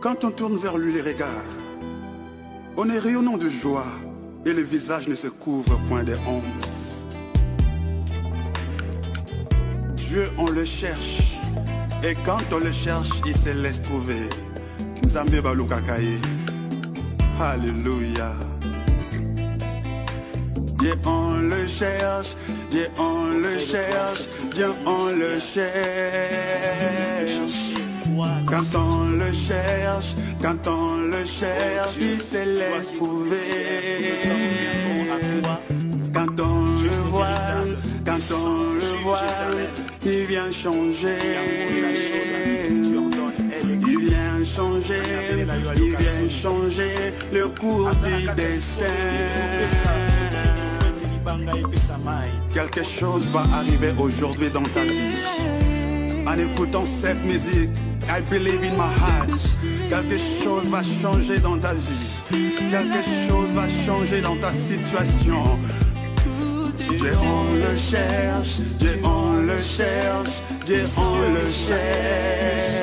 Quand on tourne vers lui les regards, on est rayonnant de joie et le visage ne se couvre point de honte. Dieu, on le cherche, et quand on le cherche, il se laisse trouver. Nzambe baluka kaye. Alléluia. Dieu, on le cherche, Dieu, on le cherche, Dieu, on le cherche. Quand on le cherche, quand on le cherche, il se laisse trouver. Quand on le voit, quand on le voit, il vient changer. Il vient changer, il vient changer le cours du destin. Quelque chose va arriver aujourd'hui dans ta vie. En écoutant cette musique, I believe in my heart. Quelque chose va changer dans ta vie. Quelque chose va changer dans ta situation. Dieu, on le cherche, Dieu, on le cherche, Dieu, on le cherche.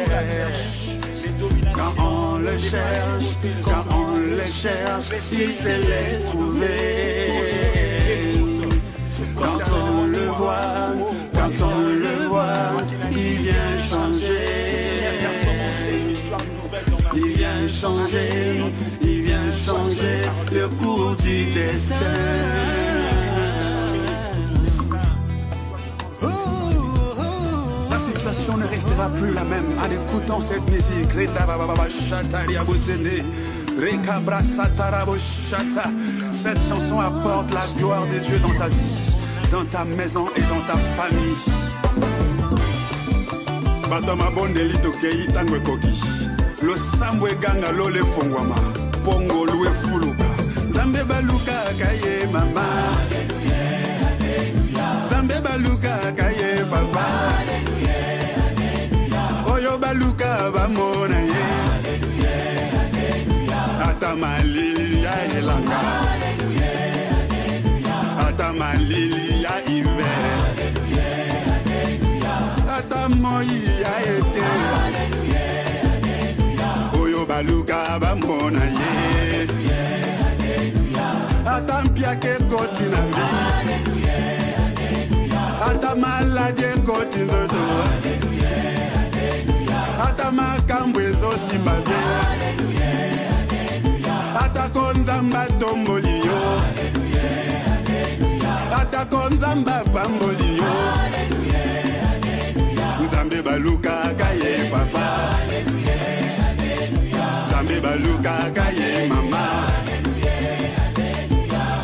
Quand on le cherche, quand on le cherche, il se laisse trouver. Quand on le voit, quand on le voit, il vient changer. Il vient changer, il vient changer le cours du destin. La situation ne restera plus la même en écoutant cette musique. Cette chanson apporte la gloire de Dieu dans ta vie, dans ta maison et dans ta famille. Batama bondeli tokei tango koki. Lo sambwe ganga lo le fongwama. Pongo lue fuluka. Zambe baluka kaye mama. Zambe baluka kaye papa. Oyo baluka bamona ye. Ata malili ya elanga. Ata malili ya hiver. Ata moi ya été. Oyo baluka bamona ye. Ata mpiake koti na mbi. Ata malade koti ndoto. Ata makambo ezosimba bien. Ata konzamba tomboli yo. Ata konzamba pamboli yo. Nzambe baluka kaye papa. Nzambe baluka kaye mama.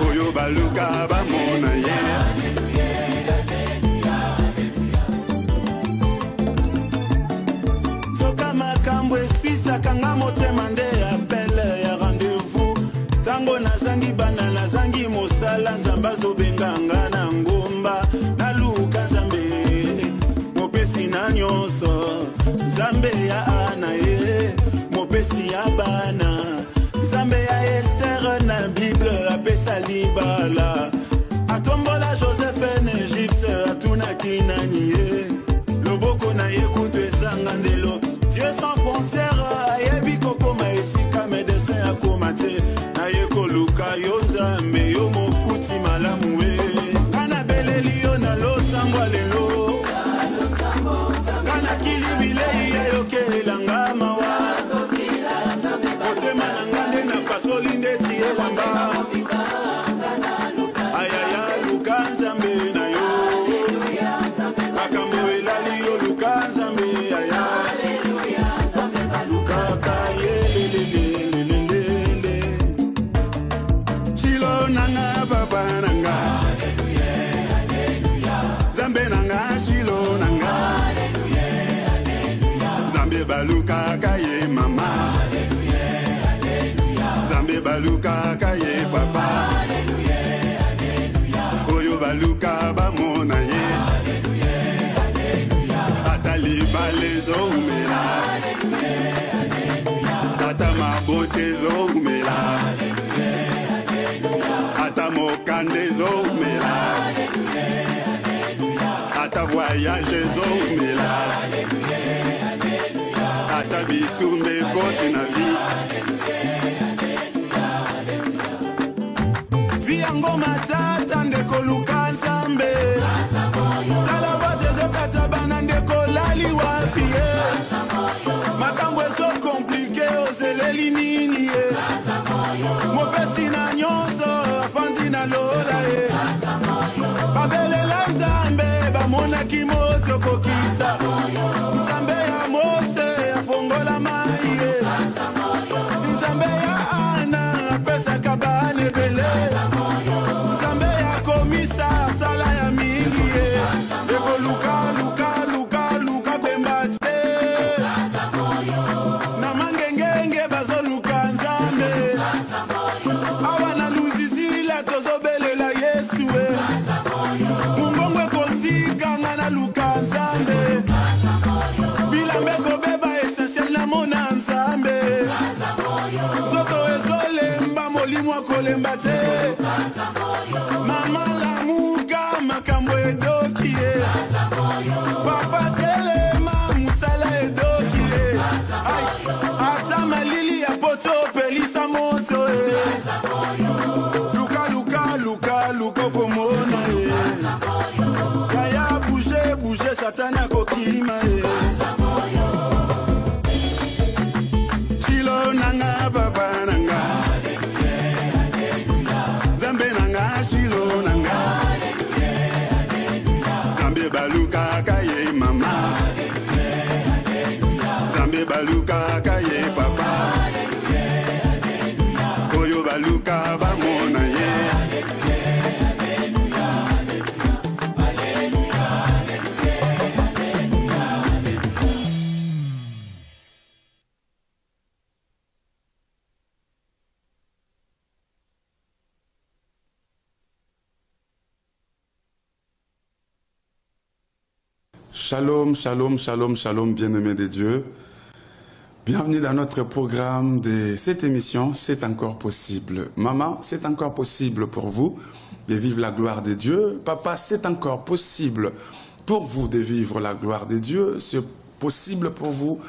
Oyo baluka bamona ye. Soka makambo esisa kanga motema nde appel ya rendez-vous. Tango nazangi bana nazangi mosala nzamba zobenganga na ngomba. Naluka nzambe mopesi na nyonso. Nzambe ya ana ye mopesi ya bana. Nzambe ya Esther na Bible apesa libala. Atombola Joseph en Egypte atunaki nani ye. Loboko na ye kutu esanga ndelo. Dieu sans frontières ayebi kokoma esika médecin akoma te. Na ye koluka yo nzambe yo mofuti malamu we. Kana beleli yo na losangwa lelo. Kana kilibilei ya yoke elanga mawa. Otema na ngande na pasoli ndeti elanga. Ayaya luka nzambe na yo. Makambo elali yo luka nzambe aya. Luka ye lelelelelele. Chilo nanga baba nanga. Zambe nanga chilo nanga. Zambe baluka kaye mama. Zambe baluka kaye papa. Oyo baluka bamona ye. Atali balezo umela. Ata mabote zo umela. Ata mokande zo umela. Ata voyage zo umela. Ata eza bitumba ekoti na vi vi yango matata ndeko luka nzambe tala bote ezokata bana ndeko lali wapi ye makambo ezokomplike ozeleli nini ye mopesi na nyonso afandi na lola ye babelela nzambe bamonaki moto kokita nzambe ya mose afongola mai ye nzambe ya ana apesaka bana ebele nzambe ya komisa asala ya mingi ye ekoluka kwemba te na mangengenge bazoluka nzambe awa na luzizila tozobelela yesu e mungongo ekosikanga na luka nzambe bilambe kobeba essentiel na mona nzambe nzoto ezolemba molimo akolemba te mama lamuka makambo edoki ye papa telema musala edoki ye ata malili ya poto pelisa moto ye luka komona ye kaya bouge satana kokima ye shilo nanga papa nanga zambe nanga shilo nanga zambe baluka kaye mama zambe baluka kaye papa koyo baluka bamona ye Shalom, shalom, shalom, shalom, bien-aimés de Dieu. Bienvenue dans notre programme de cette émission, C'est encore possible. Maman, c'est encore possible pour vous de vivre la gloire de Dieu. Papa, c'est encore possible pour vous de vivre la gloire de Dieu. C'est possible pour vous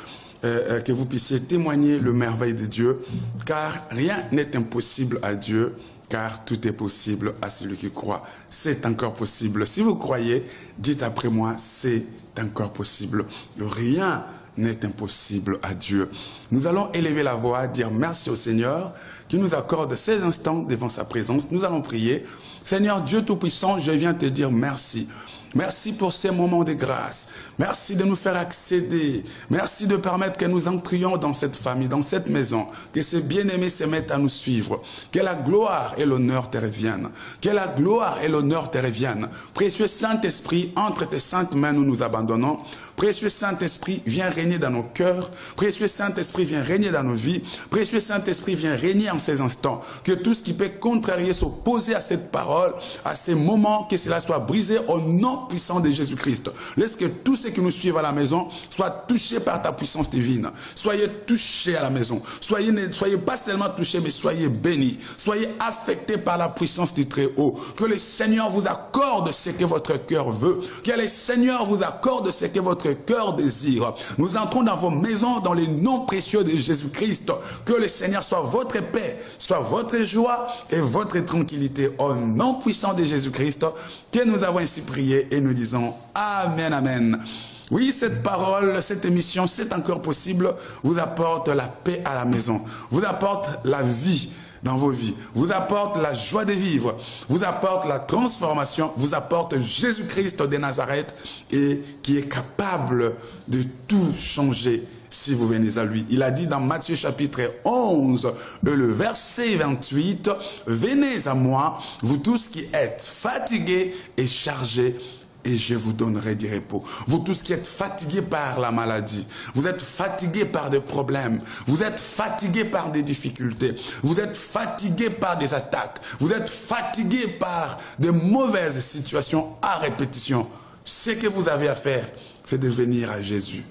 que vous puissiez témoigner le merveille de Dieu, car rien n'est impossible à Dieu. Car tout est possible à celui qui croit. C'est encore possible. Si vous croyez, dites après moi, c'est encore possible. Rien n'est impossible à Dieu. Nous allons élever la voix, dire merci au Seigneur qui nous accorde ces instants devant sa présence. Nous allons prier. Seigneur Dieu Tout-Puissant, je viens te dire merci. Merci pour ces moments de grâce. Merci de nous faire accéder. Merci de permettre que nous entrions dans cette famille, dans cette maison. Que ces bien-aimés se mettent à nous suivre. Que la gloire et l'honneur te reviennent. Que la gloire et l'honneur te reviennent. Précieux Saint-Esprit, entre tes saintes mains, nous nous abandonnons. Précieux Saint-Esprit, viens régner dans nos cœurs. Précieux Saint-Esprit, viens régner dans nos vies. Précieux Saint-Esprit, viens régner en ces instants. Que tout ce qui peut contrarier, s'opposer à cette parole, à ces moments, que cela soit brisé au nom puissant de Jésus-Christ. Laisse que tous ceux qui nous suivent à la maison soient touchés par ta puissance divine. Soyez touchés à la maison. Soyez pas seulement touchés, mais soyez bénis. Soyez affectés par la puissance du Très-Haut. Que le Seigneur vous accorde ce que votre cœur veut. Que le Seigneur vous accorde ce que votre cœur désire. Nous entrons dans vos maisons dans les noms précieux de Jésus-Christ. Que le Seigneur soit votre paix, soit votre joie et votre tranquillité. Au nom puissant de Jésus-Christ, que nous avons ainsi prié. Et nous disons Amen, Amen. Oui, cette parole, cette émission, c'est encore possible, vous apporte la paix à la maison, vous apporte la vie dans vos vies, vous apporte la joie de vivre, vous apporte la transformation, vous apporte Jésus-Christ de Nazareth et qui est capable de tout changer si vous venez à lui. Il a dit dans Matthieu chapitre 11, le verset 28, « Venez à moi, vous tous qui êtes fatigués et chargés, et je vous donnerai du repos. » Vous tous qui êtes fatigués par la maladie, vous êtes fatigués par des problèmes, vous êtes fatigués par des difficultés, vous êtes fatigués par des attaques, vous êtes fatigués par de mauvaises situations à répétition. Ce que vous avez à faire, c'est de venir à Jésus.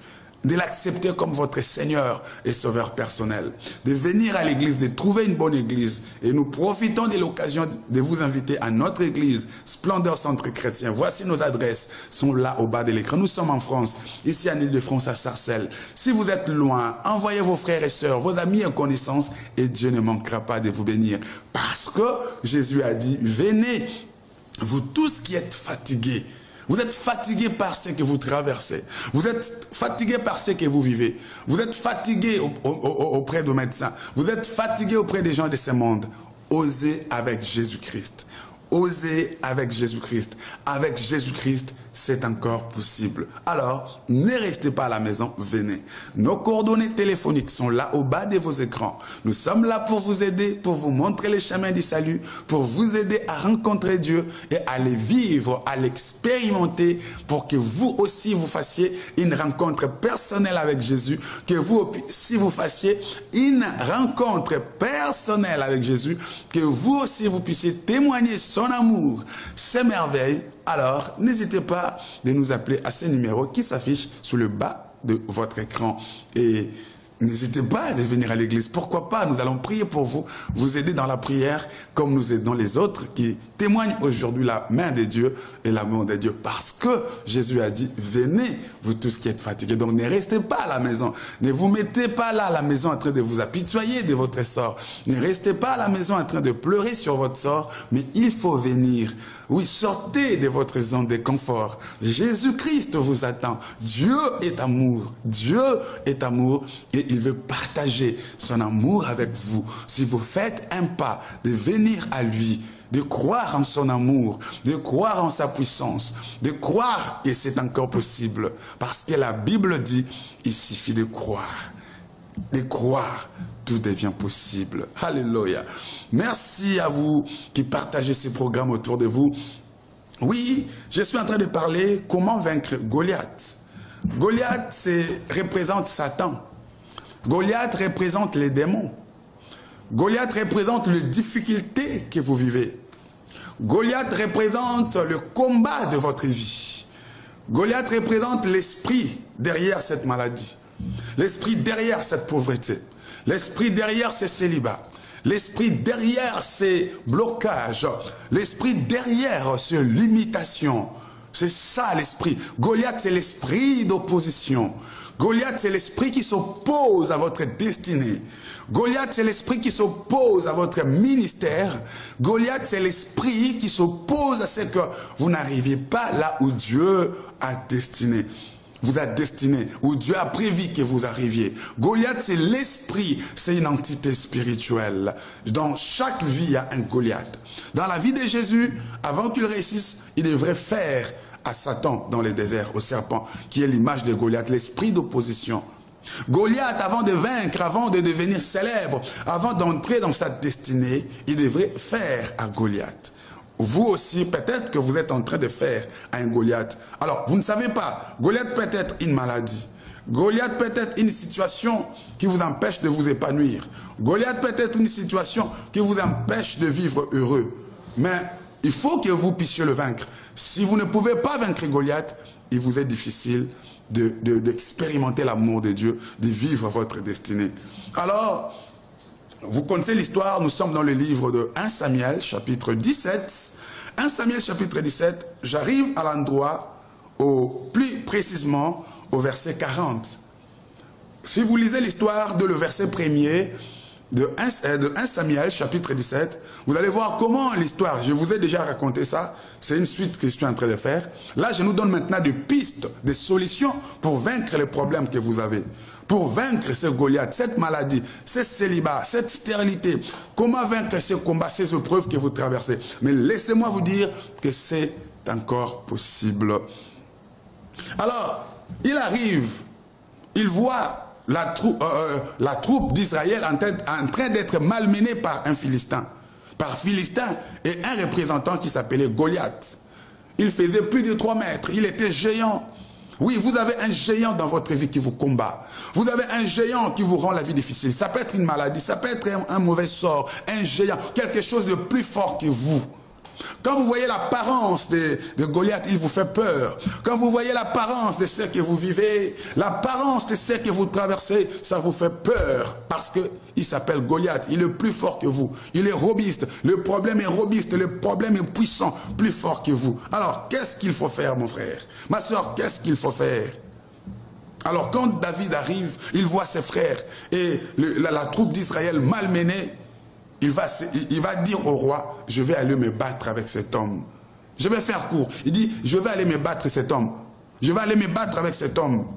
de l'accepter comme votre Seigneur et Sauveur personnel, de venir à l'église, de trouver une bonne église. Et nous profitons de l'occasion de vous inviter à notre église, Splendeur Centre Chrétien. Voici nos adresses, sont là au bas de l'écran. Nous sommes en France, ici en Île-de-France, à Sarcelles. Si vous êtes loin, envoyez vos frères et sœurs, vos amis et connaissances, et Dieu ne manquera pas de vous bénir. Parce que Jésus a dit, venez, vous tous qui êtes fatigués. Vous êtes fatigués par ce que vous traversez. Vous êtes fatigués par ce que vous vivez. Vous êtes fatigués auprès de médecins. Vous êtes fatigués auprès des gens de ce monde. Osez avec Jésus-Christ. Osez avec Jésus-Christ. Avec Jésus-Christ, c'est encore possible. Alors, ne restez pas à la maison, venez. Nos coordonnées téléphoniques sont là au bas de vos écrans. Nous sommes là pour vous aider, pour vous montrer les chemins du salut, pour vous aider à rencontrer Dieu et à le vivre, à l'expérimenter, pour que vous aussi vous fassiez une rencontre personnelle avec Jésus, que vous aussi vous fassiez une rencontre personnelle avec Jésus, que vous aussi vous puissiez témoigner son amour, ses merveilles. Alors, n'hésitez pas de nous appeler à ces numéros qui s'affichent sous le bas de votre écran. Et n'hésitez pas à venir à l'église. Pourquoi pas? Nous allons prier pour vous, vous aider dans la prière, comme nous aidons les autres qui témoignent aujourd'hui la main de Dieu et l'amour de Dieu. Parce que Jésus a dit, venez, vous tous qui êtes fatigués. Donc, ne restez pas à la maison. Ne vous mettez pas là à la maison en train de vous apitoyer de votre sort. Ne restez pas à la maison en train de pleurer sur votre sort, mais il faut venir. Oui, sortez de votre zone de confort. Jésus-Christ vous attend. Dieu est amour. Dieu est amour et il veut partager son amour avec vous. Si vous faites un pas de venir à lui, de croire en son amour, de croire en sa puissance, de croire que c'est encore possible. Parce que la Bible dit, il suffit de croire. De croire, tout devient possible. Alléluia. Merci à vous qui partagez ce programme autour de vous. Oui, je suis en train de parler comment vaincre Goliath. Goliath représente Satan. Goliath représente les démons. Goliath représente les difficultés que vous vivez. Goliath représente le combat de votre vie. Goliath représente l'esprit derrière cette maladie. L'esprit derrière cette pauvreté, l'esprit derrière ces célibats, l'esprit derrière ces blocages, l'esprit derrière ces limitations. C'est ça l'esprit. Goliath, c'est l'esprit d'opposition. Goliath, c'est l'esprit qui s'oppose à votre destinée. Goliath, c'est l'esprit qui s'oppose à votre ministère. Goliath, c'est l'esprit qui s'oppose à ce que vous n'arriviez pas là où Dieu a destiné. Vous a destiné, où Dieu a prévu que vous arriviez. Goliath, c'est l'esprit, c'est une entité spirituelle. Dans chaque vie, il y a un Goliath. Dans la vie de Jésus, avant qu'il réussisse, il devrait faire à Satan dans le désert, au serpent, qui est l'image de Goliath, l'esprit d'opposition. Goliath, avant de vaincre, avant de devenir célèbre, avant d'entrer dans sa destinée, il devrait faire à Goliath. Vous aussi, peut-être que vous êtes en train de faire à un Goliath. Alors, vous ne savez pas, Goliath peut être une maladie. Goliath peut être une situation qui vous empêche de vous épanouir. Goliath peut être une situation qui vous empêche de vivre heureux. Mais il faut que vous puissiez le vaincre. Si vous ne pouvez pas vaincre Goliath, il vous est difficile d'expérimenter l'amour de Dieu, de vivre votre destinée. Alors, vous connaissez l'histoire, nous sommes dans le livre de 1 Samuel, chapitre 17. 1 Samuel, chapitre 17, j'arrive à l'endroit, plus précisément, au verset 40. Si vous lisez l'histoire de le verset premier de 1 Samuel, chapitre 17, vous allez voir comment l'histoire, je vous ai déjà raconté ça, c'est une suite que je suis en train de faire. Là, je nous donne maintenant des pistes, des solutions pour vaincre les problèmes que vous avez. Pour vaincre ce Goliath, cette maladie, ce célibat, cette stérilité. Comment vaincre ce combat, ces épreuves que vous traversez. Mais laissez-moi vous dire que c'est encore possible. Alors, il arrive, il voit la troupe d'Israël en train d'être malmenée par un Philistin. Par Philistin et un représentant qui s'appelait Goliath. Il faisait plus de 3 mètres, il était géant. Oui, vous avez un géant dans votre vie qui vous combat. Vous avez un géant qui vous rend la vie difficile. Ça peut être une maladie, ça peut être un mauvais sort, un géant, quelque chose de plus fort que vous. Quand vous voyez l'apparence de Goliath, il vous fait peur. Quand vous voyez l'apparence de ce que vous vivez, l'apparence de ce que vous traversez, ça vous fait peur. Parce qu'il s'appelle Goliath. Il est plus fort que vous. Il est robuste. Le problème est robuste. Le problème est puissant, plus fort que vous. Alors, qu'est-ce qu'il faut faire, mon frère? Ma soeur, qu'est-ce qu'il faut faire? Alors, quand David arrive, il voit ses frères et la troupe d'Israël malmenée. Il va dire au roi, je vais aller me battre avec cet homme. Je vais faire court. Il dit, je vais aller me battre cet homme. Je vais aller me battre avec cet homme.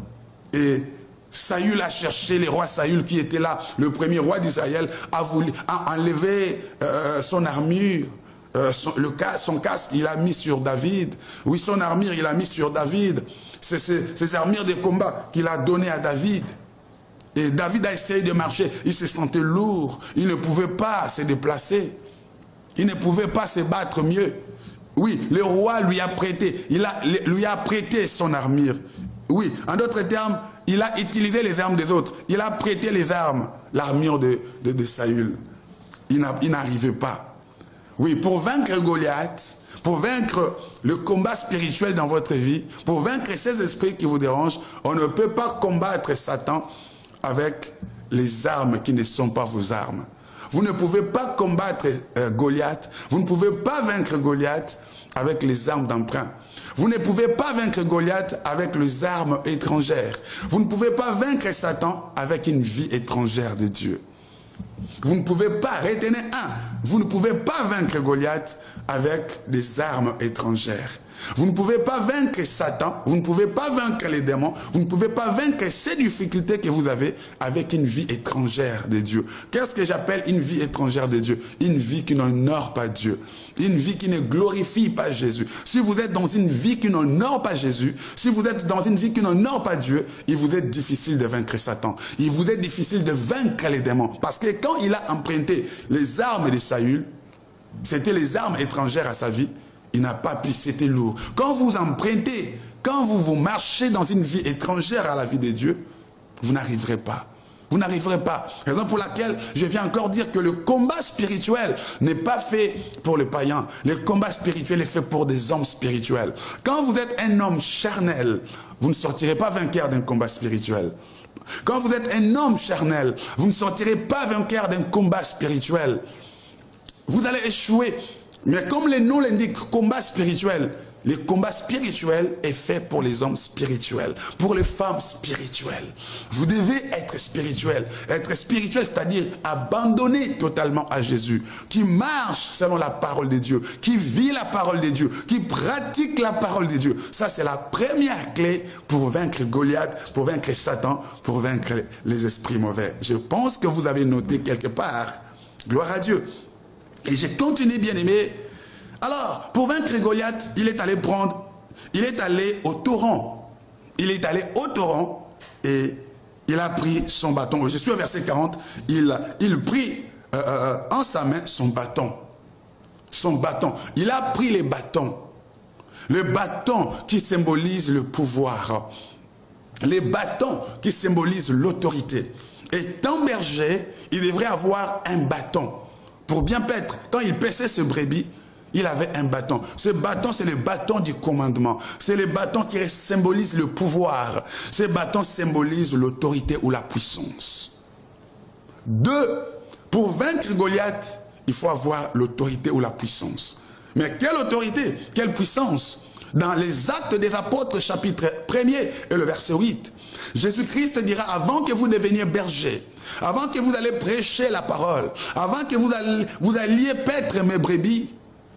Et Saül a cherché, le roi Saül qui était là, le premier roi d'Israël, a enlevé son armure, son casque, il a mis sur David. Oui, son armure, il a mis sur David. C'est ces armures de combat qu'il a données à David. Et David a essayé de marcher, il se sentait lourd, il ne pouvait pas se déplacer, il ne pouvait pas se battre mieux. Oui, le roi lui a prêté, lui a prêté son armure. Oui, en d'autres termes, il a utilisé les armes des autres, il a prêté les armes, l'armure de Saül. Il n'arrivait pas. Oui, pour vaincre Goliath, pour vaincre le combat spirituel dans votre vie, pour vaincre ces esprits qui vous dérangent, on ne peut pas combattre Satan avec les armes qui ne sont pas vos armes. Vous ne pouvez pas combattre Goliath, vous ne pouvez pas vaincre Goliath avec les armes d'emprunt. Vous ne pouvez pas vaincre Goliath avec les armes étrangères. Vous ne pouvez pas vaincre Satan avec une vie étrangère de Dieu. Vous ne pouvez pas, retenez vous ne pouvez pas vaincre Goliath avec des armes étrangères. Vous ne pouvez pas vaincre Satan, vous ne pouvez pas vaincre les démons, vous ne pouvez pas vaincre ces difficultés que vous avez avec une vie étrangère de Dieu. Qu'est-ce que j'appelle une vie étrangère de Dieu? Une vie qui n'honore pas Dieu, une vie qui ne glorifie pas Jésus. Si vous êtes dans une vie qui n'honore pas Jésus, si vous êtes dans une vie qui n'honore pas Dieu, il vous est difficile de vaincre Satan. Il vous est difficile de vaincre les démons. Parce que quand il a emprunté les armes de Saül, c'était les armes étrangères à sa vie. Il n'a pas pu, c'était lourd. Quand vous empruntez, quand vous marchez dans une vie étrangère à la vie de Dieu, vous n'arriverez pas. Vous n'arriverez pas. Raison pour laquelle je viens encore dire que le combat spirituel n'est pas fait pour les païens. Le combat spirituel est fait pour des hommes spirituels. Quand vous êtes un homme charnel, vous ne sortirez pas vainqueur d'un combat spirituel. Quand vous êtes un homme charnel, vous ne sortirez pas vainqueur d'un combat spirituel. Vous allez échouer. Mais comme le nom l'indique, combat spirituel, le combat spirituel est fait pour les hommes spirituels, pour les femmes spirituelles. Vous devez être spirituel. Être spirituel, c'est-à-dire abandonner totalement à Jésus, qui marche selon la parole de Dieu, qui vit la parole de Dieu, qui pratique la parole de Dieu. Ça, c'est la première clé pour vaincre Goliath, pour vaincre Satan, pour vaincre les esprits mauvais. Je pense que vous avez noté quelque part. Gloire à Dieu. Et j'ai continué, bien aimé. Alors, pour vaincre Goliath, il est allé au torrent. Il est allé au torrent et il a pris son bâton. Je suis au verset 40. Il prit en sa main son bâton. Son bâton. Il a pris les bâtons. Le bâton qui symbolise le pouvoir. Les bâtons qui symbolisent l'autorité. Étant berger, il devrait avoir un bâton. Pour bien paître, quand il paissait ce brebis, il avait un bâton. Ce bâton, c'est le bâton du commandement. C'est le bâton qui symbolise le pouvoir. Ce bâton symbolise l'autorité ou la puissance. 2, pour vaincre Goliath, il faut avoir l'autorité ou la puissance. Mais quelle autorité? Quelle puissance? Dans les Actes des Apôtres, chapitre 1er et le verset 8, Jésus-Christ dira, avant que vous deveniez berger, avant que vous allez prêcher la parole, avant que vous alliez paître mes brebis,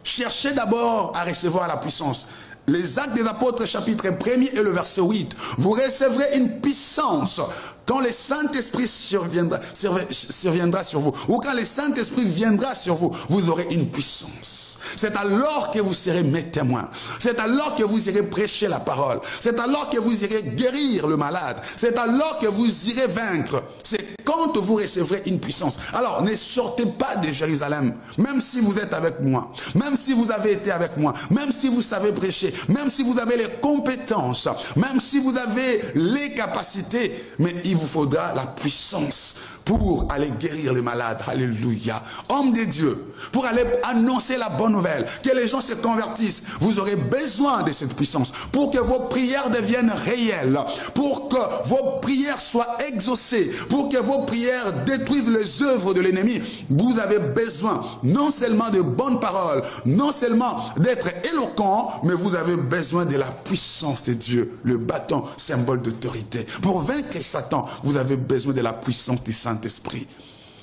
cherchez d'abord à recevoir la puissance. Les Actes des Apôtres, chapitre 1er et le verset 8, vous recevrez une puissance quand le Saint-Esprit surviendra sur vous, ou quand le Saint-Esprit viendra sur vous, vous aurez une puissance. C'est alors que vous serez mes témoins. C'est alors que vous irez prêcher la parole. C'est alors que vous irez guérir le malade. C'est alors que vous irez vaincre. C'est quand vous recevrez une puissance. Alors, ne sortez pas de Jérusalem, même si vous êtes avec moi, même si vous avez été avec moi, même si vous savez prêcher, même si vous avez les compétences, même si vous avez les capacités, mais il vous faudra la puissance pour aller guérir les malades. Alléluia. Homme de Dieu, pour aller annoncer la bonne nouvelle, que les gens se convertissent, vous aurez besoin de cette puissance pour que vos prières deviennent réelles, pour que vos prières soient exaucées, pour que vos prières détruisent les œuvres de l'ennemi. Vous avez besoin non seulement de bonnes paroles, non seulement d'être éloquent, mais vous avez besoin de la puissance de Dieu, le bâton, symbole d'autorité. Pour vaincre Satan, vous avez besoin de la puissance du Saint-Esprit.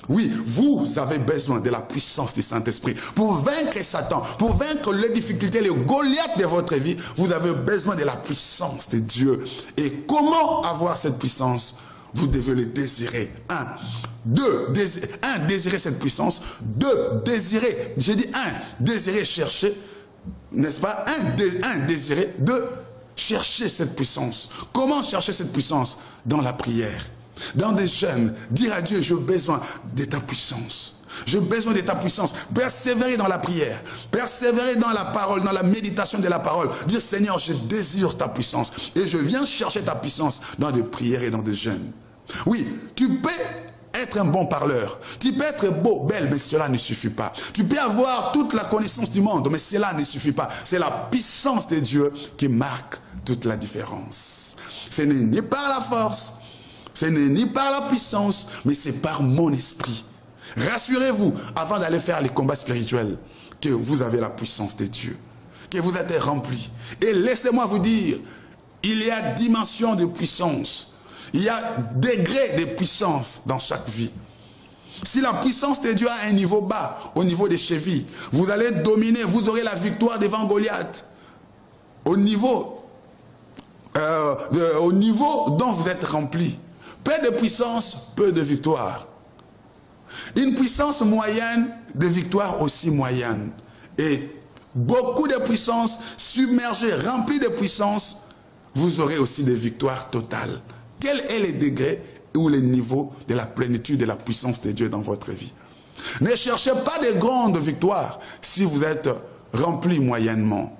Oui, vous avez besoin de la puissance du Saint-Esprit. Pour vaincre Satan, pour vaincre les difficultés, les Goliaths de votre vie, vous avez besoin de la puissance de Dieu. Et comment avoir cette puissance? Vous devez le désirer. Désirer cette puissance. 2, désirer, j'ai dit désirer chercher, n'est-ce pas? Désirer. 2, chercher cette puissance. Comment chercher cette puissance? Dans la prière. Dans des jeûnes, dire à Dieu, j'ai besoin de ta puissance. J'ai besoin de ta puissance. Persévérer dans la prière. Persévérer dans la parole, dans la méditation de la parole. Dire, Seigneur, je désire ta puissance. Et je viens chercher ta puissance dans des prières et dans des jeûnes. Oui, tu peux être un bon parleur. Tu peux être beau, belle, mais cela ne suffit pas. Tu peux avoir toute la connaissance du monde, mais cela ne suffit pas. C'est la puissance de Dieu qui marque toute la différence. Ce n'est ni par la force, ce n'est ni par la puissance, mais c'est par mon esprit. Rassurez-vous, avant d'aller faire les combats spirituels, que vous avez la puissance de Dieu, que vous êtes remplis. Et laissez-moi vous dire, il y a dimension de puissance, il y a degré de puissance dans chaque vie. Si la puissance de Dieu a un niveau bas, au niveau des chevilles, vous allez dominer, vous aurez la victoire devant Goliath. Au niveau dont vous êtes rempli. Peu de puissance, peu de victoire. Une puissance moyenne, de victoire aussi moyenne. Et beaucoup de puissance, submergée, remplie de puissance, vous aurez aussi des victoires totales. Quel est le degré ou le niveau de la plénitude de la puissance de Dieu dans votre vie? Ne cherchez pas de grandes victoires si vous êtes rempli moyennement.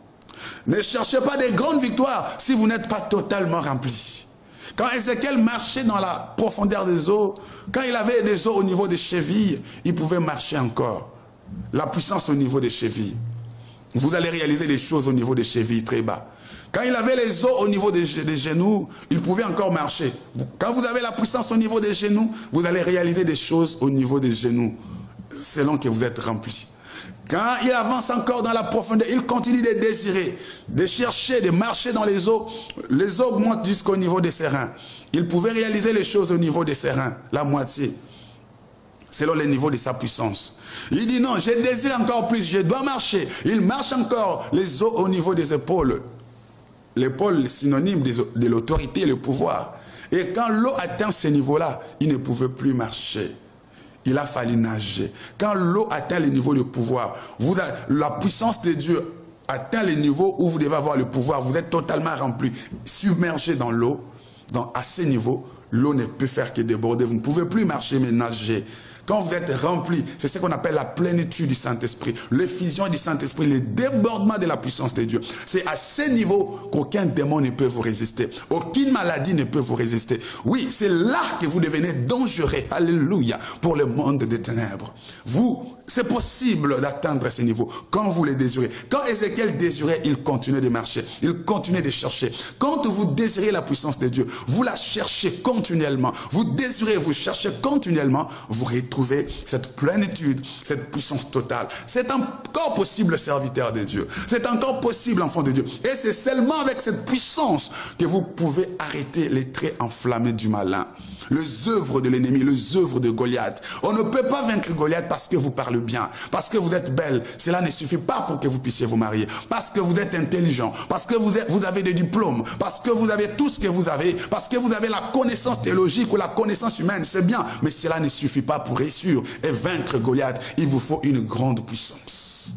Ne cherchez pas de grandes victoires si vous n'êtes pas totalement rempli. Quand Ézéchiel marchait dans la profondeur des eaux, quand il avait des eaux au niveau des chevilles, il pouvait marcher encore. La puissance au niveau des chevilles. Vous allez réaliser les choses au niveau des chevilles très bas. Quand il avait les os au niveau des genoux, il pouvait encore marcher. Quand vous avez la puissance au niveau des genoux, vous allez réaliser des choses au niveau des genoux, selon que vous êtes rempli. Quand il avance encore dans la profondeur, il continue de désirer, de chercher, de marcher dans les eaux augmentent jusqu'au niveau des ses reins. Il pouvait réaliser les choses au niveau des ses reins, la moitié, selon le niveau de sa puissance. Il dit non, je désire encore plus, je dois marcher. Il marche encore, les os au niveau des épaules. L'épaule, synonyme de l'autorité et le pouvoir. Et quand l'eau atteint ce niveau-là, il ne pouvait plus marcher. Il a fallu nager. Quand l'eau atteint le niveau de pouvoir, la puissance de Dieu atteint le niveau où vous devez avoir le pouvoir. Vous êtes totalement rempli, submergé dans l'eau. À ce niveau, l'eau ne peut faire que déborder. Vous ne pouvez plus marcher, mais nager. Quand vous êtes rempli, c'est ce qu'on appelle la plénitude du Saint-Esprit, l'effusion du Saint-Esprit, le débordement de la puissance de Dieu. C'est à ce niveau qu'aucun démon ne peut vous résister. Aucune maladie ne peut vous résister. Oui, c'est là que vous devenez dangereux, alléluia, pour le monde des ténèbres. C'est possible d'atteindre ce niveau quand vous le désirez. Quand Ézéchiel désirait, il continuait de marcher, il continuait de chercher. Quand vous désirez la puissance de Dieu, vous la cherchez continuellement. Vous désirez, vous cherchez continuellement, vous retrouvez cette plénitude, cette puissance totale. C'est encore possible, serviteur de Dieu. C'est encore possible, enfant de Dieu. Et c'est seulement avec cette puissance que vous pouvez arrêter les traits enflammés du malin. Les œuvres de l'ennemi, les œuvres de Goliath. On ne peut pas vaincre Goliath parce que vous parlez bien, parce que vous êtes belle. Cela ne suffit pas pour que vous puissiez vous marier. Parce que vous êtes intelligent, parce que vous avez des diplômes, parce que vous avez tout ce que vous avez, parce que vous avez la connaissance théologique ou la connaissance humaine. C'est bien, mais cela ne suffit pas pour réussir et vaincre Goliath. Il vous faut une grande puissance.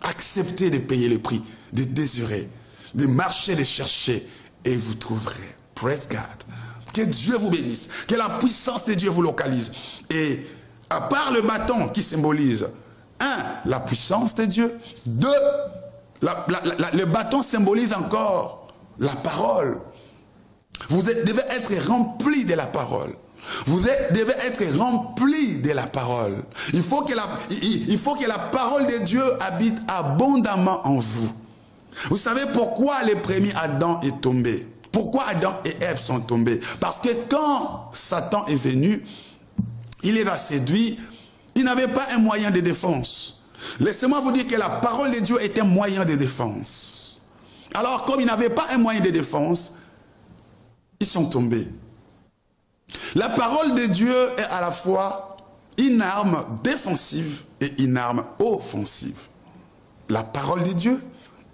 Acceptez de payer le prix, de désirer, de marcher, de chercher, et vous trouverez. Praise God. Que Dieu vous bénisse. Que la puissance de Dieu vous localise. Et à part le bâton qui symbolise, 1, la puissance de Dieu. 2, le bâton symbolise encore la parole. Vous devez être rempli de la parole. Vous devez être rempli de la parole. Il faut que la parole de Dieu habite abondamment en vous. Vous savez pourquoi le premier Adam est tombé? Pourquoi Adam et Ève sont tombés? Parce que quand Satan est venu, il les a séduits, il n'avait pas un moyen de défense. Laissez-moi vous dire que la parole de Dieu est un moyen de défense. Alors, comme ils n'avaient pas un moyen de défense, ils sont tombés. La parole de Dieu est à la fois une arme défensive et une arme offensive. La parole de Dieu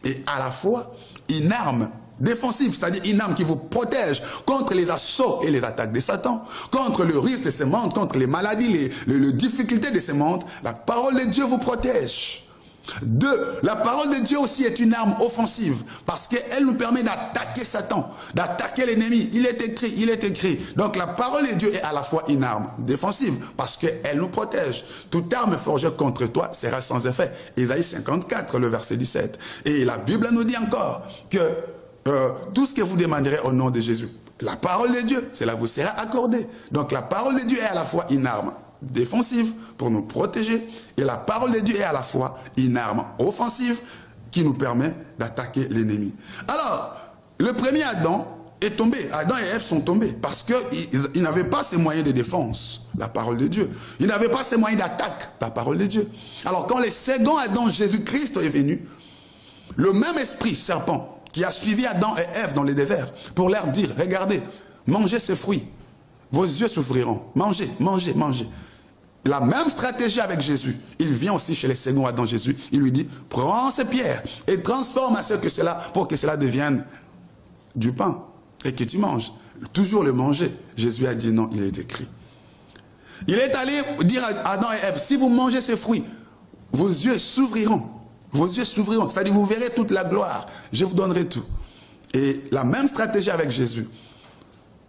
est à la fois une arme défensive, c'est-à-dire une arme qui vous protège contre les assauts et les attaques de Satan, contre le risque de ce monde, contre les maladies, les difficultés de ce monde. La parole de Dieu vous protège. 2. La parole de Dieu aussi est une arme offensive parce qu'elle nous permet d'attaquer Satan, d'attaquer l'ennemi. Il est écrit. Donc la parole de Dieu est à la fois une arme défensive parce qu'elle nous protège. Toute arme forgée contre toi sera sans effet. Ésaïe 54, le verset 17. Et la Bible nous dit encore que tout ce que vous demanderez au nom de Jésus, la parole de Dieu, cela vous sera accordé. Donc la parole de Dieu est à la fois une arme défensive pour nous protéger et la parole de Dieu est à la fois une arme offensive qui nous permet d'attaquer l'ennemi. Alors, le premier Adam est tombé. Adam et Ève sont tombés parce qu'ils n'avaient pas ces moyens de défense, la parole de Dieu. Ils n'avaient pas ces moyens d'attaque, la parole de Dieu. Alors quand le second Adam, Jésus-Christ, est venu, le même esprit serpent qui a suivi Adam et Ève dans le désert pour leur dire, regardez, mangez ces fruits, vos yeux s'ouvriront, mangez, mangez, mangez. La même stratégie avec Jésus. Il vient aussi chez le second Adam Jésus. Il lui dit, prends ces pierres et transforme à ce que cela, pour que cela devienne du pain et que tu manges. Toujours le manger. Jésus a dit non, il est écrit. Il est allé dire à Adam et Ève, si vous mangez ces fruits, vos yeux s'ouvriront. Vos yeux s'ouvriront. C'est-à-dire vous verrez toute la gloire. Je vous donnerai tout. Et la même stratégie avec Jésus.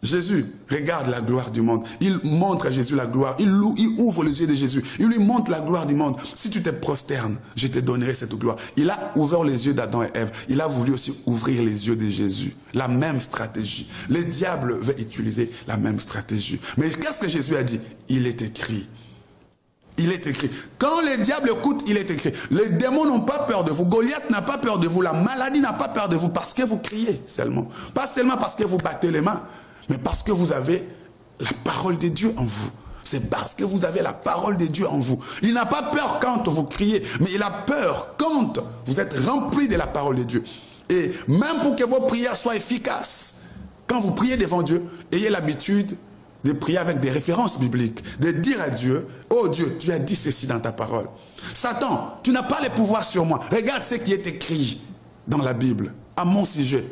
Jésus regarde la gloire du monde. Il montre à Jésus la gloire. Il ouvre les yeux de Jésus. Il lui montre la gloire du monde. Si tu te prosternes, je te donnerai cette gloire. Il a ouvert les yeux d'Adam et Ève. Il a voulu aussi ouvrir les yeux de Jésus. La même stratégie. Le diable veut utiliser la même stratégie. Mais qu'est-ce que Jésus a dit? Il est écrit. Il est écrit. Quand le diable écoute, il est écrit. Les démons n'ont pas peur de vous. Goliath n'a pas peur de vous. La maladie n'a pas peur de vous parce que vous criez seulement. Pas seulement parce que vous battez les mains. Mais parce que vous avez la parole de Dieu en vous. C'est parce que vous avez la parole de Dieu en vous. Il n'a pas peur quand vous criez, mais il a peur quand vous êtes rempli de la parole de Dieu. Et même pour que vos prières soient efficaces, quand vous priez devant Dieu, ayez l'habitude de prier avec des références bibliques, de dire à Dieu, oh Dieu, tu as dit ceci dans ta parole. Satan, tu n'as pas le pouvoir sur moi. Regarde ce qui est écrit dans la Bible, à mon sujet.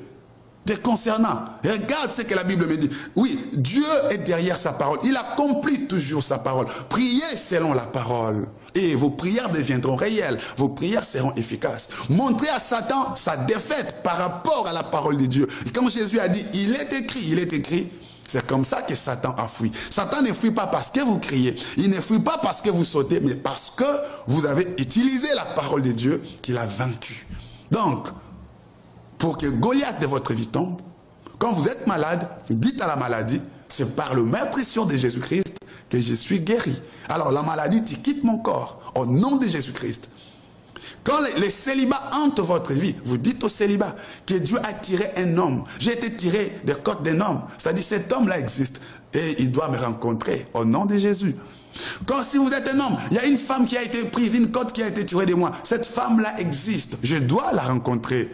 Te concernant, regarde ce que la Bible me dit. Oui, Dieu est derrière sa parole. Il accomplit toujours sa parole. Priez selon la parole. Et vos prières deviendront réelles. Vos prières seront efficaces. Montrez à Satan sa défaite par rapport à la parole de Dieu. Et comme Jésus a dit, il est écrit, il est écrit. C'est comme ça que Satan a fui. Satan ne fuit pas parce que vous criez. Il ne fuit pas parce que vous sautez, mais parce que vous avez utilisé la parole de Dieu qu'il a vaincu. Donc, pour que Goliath de votre vie tombe, quand vous êtes malade, dites à la maladie, c'est par le meurtrissure de Jésus-Christ que je suis guéri. Alors la maladie, tu quittes mon corps, au nom de Jésus-Christ. Quand le célibat hante votre vie, vous dites au célibat que Dieu a tiré un homme. J'ai été tiré des côtes d'un homme. C'est-à-dire cet homme-là existe et il doit me rencontrer au nom de Jésus. Quand si vous êtes un homme, il y a une femme qui a été prise, une côte qui a été tirée de moi. Cette femme-là existe. Je dois la rencontrer.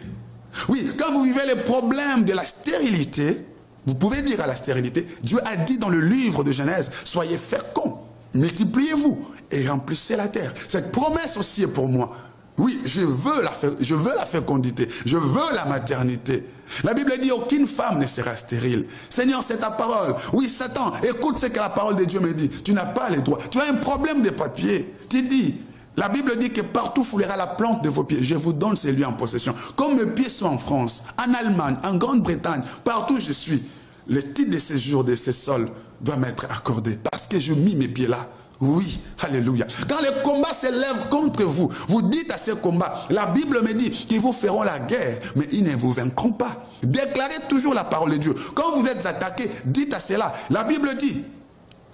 Oui, quand vous vivez les problèmes de la stérilité, vous pouvez dire à la stérilité, Dieu a dit dans le livre de Genèse, soyez féconds, multipliez-vous et remplissez la terre. Cette promesse aussi est pour moi. Oui, je veux la fécondité, je veux la maternité. La Bible dit, aucune femme ne sera stérile. Seigneur, c'est ta parole. Oui, Satan, écoute ce que la parole de Dieu me dit. Tu n'as pas les droits. Tu as un problème de papier. Tu dis, la Bible dit que partout foulera la plante de vos pieds. Je vous donne ces lieux en possession. Comme mes pieds sont en France, en Allemagne, en Grande-Bretagne, partout où je suis, le titre de séjour de ces sols doit m'être accordé. Parce que je mis mes pieds là. Oui, alléluia. Quand les combats s'élèvent contre vous, vous dites à ces combats, la Bible me dit qu'ils vous feront la guerre, mais ils ne vous vaincront pas. Déclarez toujours la parole de Dieu. Quand vous êtes attaqué, dites à cela. La Bible dit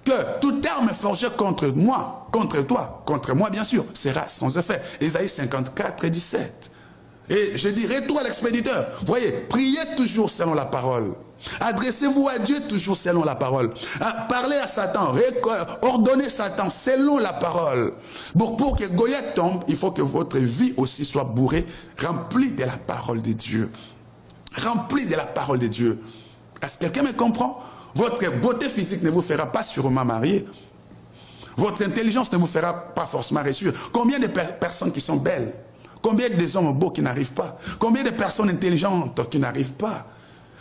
que tout terme forgé contre moi, contre toi, contre moi bien sûr, sera sans effet. Isaïe 54 et 17. Et je dis, retour à l'expéditeur. Voyez, priez toujours selon la parole. Adressez-vous à Dieu toujours selon la parole. Parlez à Satan, ordonnez Satan selon la parole. Bon, pour que Goliath tombe, il faut que votre vie aussi soit bourrée, remplie de la parole de Dieu. Remplie de la parole de Dieu. Est-ce que quelqu'un me comprend? Votre beauté physique ne vous fera pas sûrement marier. Votre intelligence ne vous fera pas forcément réussir. Combien de personnes qui sont belles? Combien des hommes beaux qui n'arrivent pas? Combien de personnes intelligentes qui n'arrivent pas?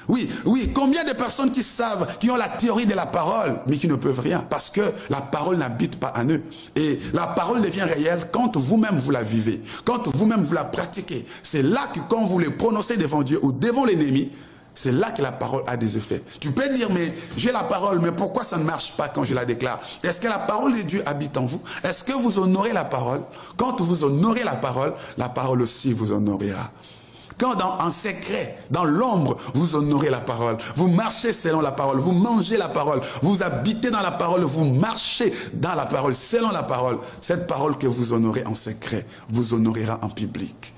Oui, oui, combien de personnes qui savent, qui ont la théorie de la parole, mais qui ne peuvent rien, parce que la parole n'habite pas en eux. Et la parole devient réelle quand vous-même vous la vivez, quand vous-même vous la pratiquez. C'est là que quand vous le prononcez devant Dieu ou devant l'ennemi, c'est là que la parole a des effets. Tu peux dire, mais j'ai la parole, mais pourquoi ça ne marche pas quand je la déclare? Est-ce que la parole de Dieu habite en vous? Est-ce que vous honorez la parole? Quand vous honorez la parole aussi vous honorera. Quand en secret, dans l'ombre, vous honorez la parole, vous marchez selon la parole, vous mangez la parole, vous habitez dans la parole, vous marchez dans la parole, selon la parole, cette parole que vous honorez en secret, vous honorera en public.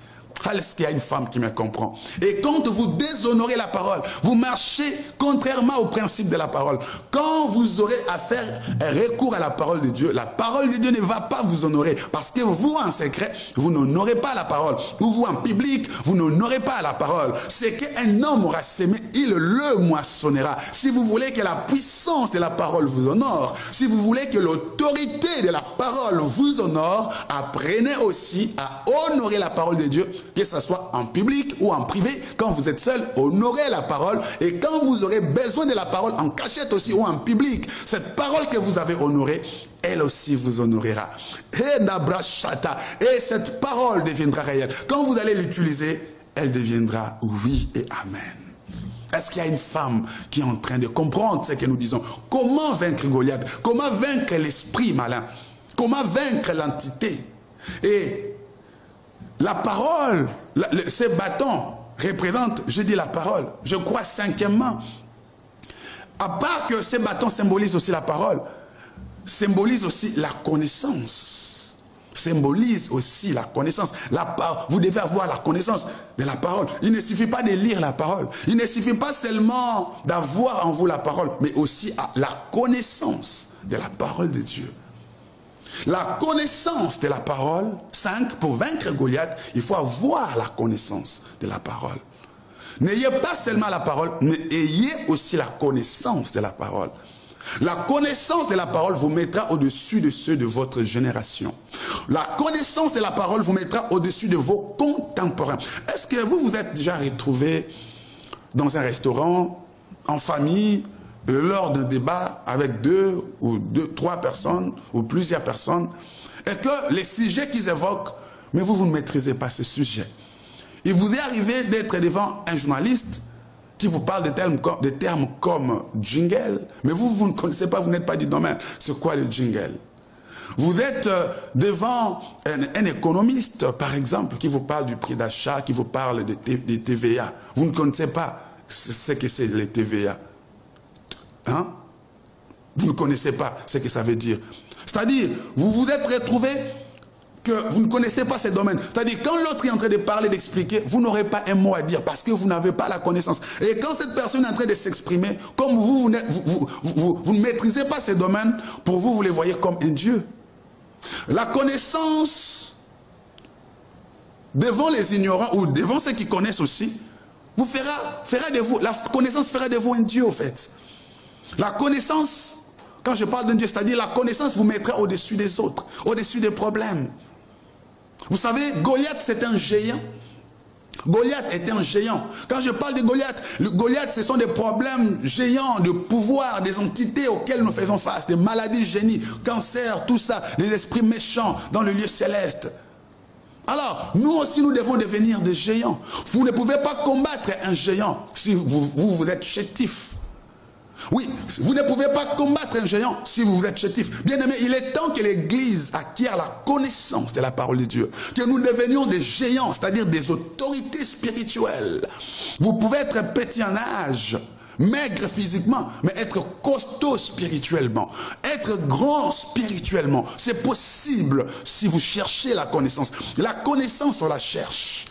Est-ce qu'il y a une femme qui me comprend? Et quand vous déshonorez la parole, vous marchez contrairement au principe de la parole. Quand vous aurez à faire recours à la parole de Dieu ne va pas vous honorer. Parce que vous, en secret, vous n'honorez pas la parole. Ou vous, en public, vous n'honorez pas la parole. C'est qu'un homme aura semé, il le moissonnera. Si vous voulez que la puissance de la parole vous honore, si vous voulez que l'autorité de la parole vous honore, apprenez aussi à honorer la parole de Dieu, que ce soit en public ou en privé. Quand vous êtes seul, honorez la parole. Et quand vous aurez besoin de la parole en cachette aussi ou en public, cette parole que vous avez honorée, elle aussi vous honorera. Et cette parole deviendra réelle. Quand vous allez l'utiliser, elle deviendra oui et amen. Est-ce qu'il y a une femme qui est en train de comprendre ce que nous disons? Comment vaincre Goliath? Comment vaincre l'esprit malin? Comment vaincre l'entité? Et la parole, ces bâtons représentent, je dis la parole. Je crois cinquièmement, à part que ces bâtons symbolisent aussi la parole, symbolisent aussi la connaissance. Symbolise aussi la connaissance. Vous devez avoir la connaissance de la parole. Il ne suffit pas de lire la parole. Il ne suffit pas seulement d'avoir en vous la parole, mais aussi la connaissance de la parole de Dieu. La connaissance de la parole, 5, pour vaincre Goliath, il faut avoir la connaissance de la parole. N'ayez pas seulement la parole, mais ayez aussi la connaissance de la parole. La connaissance de la parole vous mettra au-dessus de ceux de votre génération. La connaissance de la parole vous mettra au-dessus de vos contemporains. Est-ce que vous vous êtes déjà retrouvé dans un restaurant, en famille, lors d'un débat avec deux, trois personnes ou plusieurs personnes, et que les sujets qu'ils évoquent, mais vous ne maîtrisez pas ces sujets. Il vous est arrivé d'être devant un journaliste qui vous parle de termes comme jingle, mais vous ne connaissez pas, vous n'êtes pas du domaine. C'est quoi le jingle? Vous êtes devant un économiste, par exemple, qui vous parle du prix d'achat, qui vous parle des TVA. Vous ne connaissez pas ce que c'est les TVA. Hein? Vous ne connaissez pas ce que ça veut dire. C'est-à-dire, vous vous êtes retrouvé que vous ne connaissez pas ces domaines. C'est-à-dire, quand l'autre est en train de parler, d'expliquer, vous n'aurez pas un mot à dire parce que vous n'avez pas la connaissance. Et quand cette personne est en train de s'exprimer, comme vous ne maîtrisez pas ces domaines, pour vous, vous les voyez comme un Dieu. La connaissance devant les ignorants ou devant ceux qui connaissent aussi, vous fera de vous, la connaissance fera de vous un Dieu, au fait. La connaissance, quand je parle d'un Dieu, c'est-à-dire la connaissance vous mettra au-dessus des autres, au-dessus des problèmes. Vous savez, Goliath, c'est un géant. Goliath était un géant. Quand je parle de Goliath, ce sont des problèmes géants de pouvoir, des entités auxquelles nous faisons face, des maladies génies, cancer, tout ça, des esprits méchants dans le lieu céleste. Alors, nous aussi, nous devons devenir des géants. Vous ne pouvez pas combattre un géant si vous êtes chétif. Oui, vous ne pouvez pas combattre un géant si vous êtes chétif. Bien aimé, il est temps que l'Église acquiert la connaissance de la parole de Dieu. Que nous devenions des géants, c'est-à-dire des autorités spirituelles. Vous pouvez être petit en âge, maigre physiquement, mais être costaud spirituellement, être grand spirituellement. C'est possible si vous cherchez la connaissance. La connaissance, on la cherche.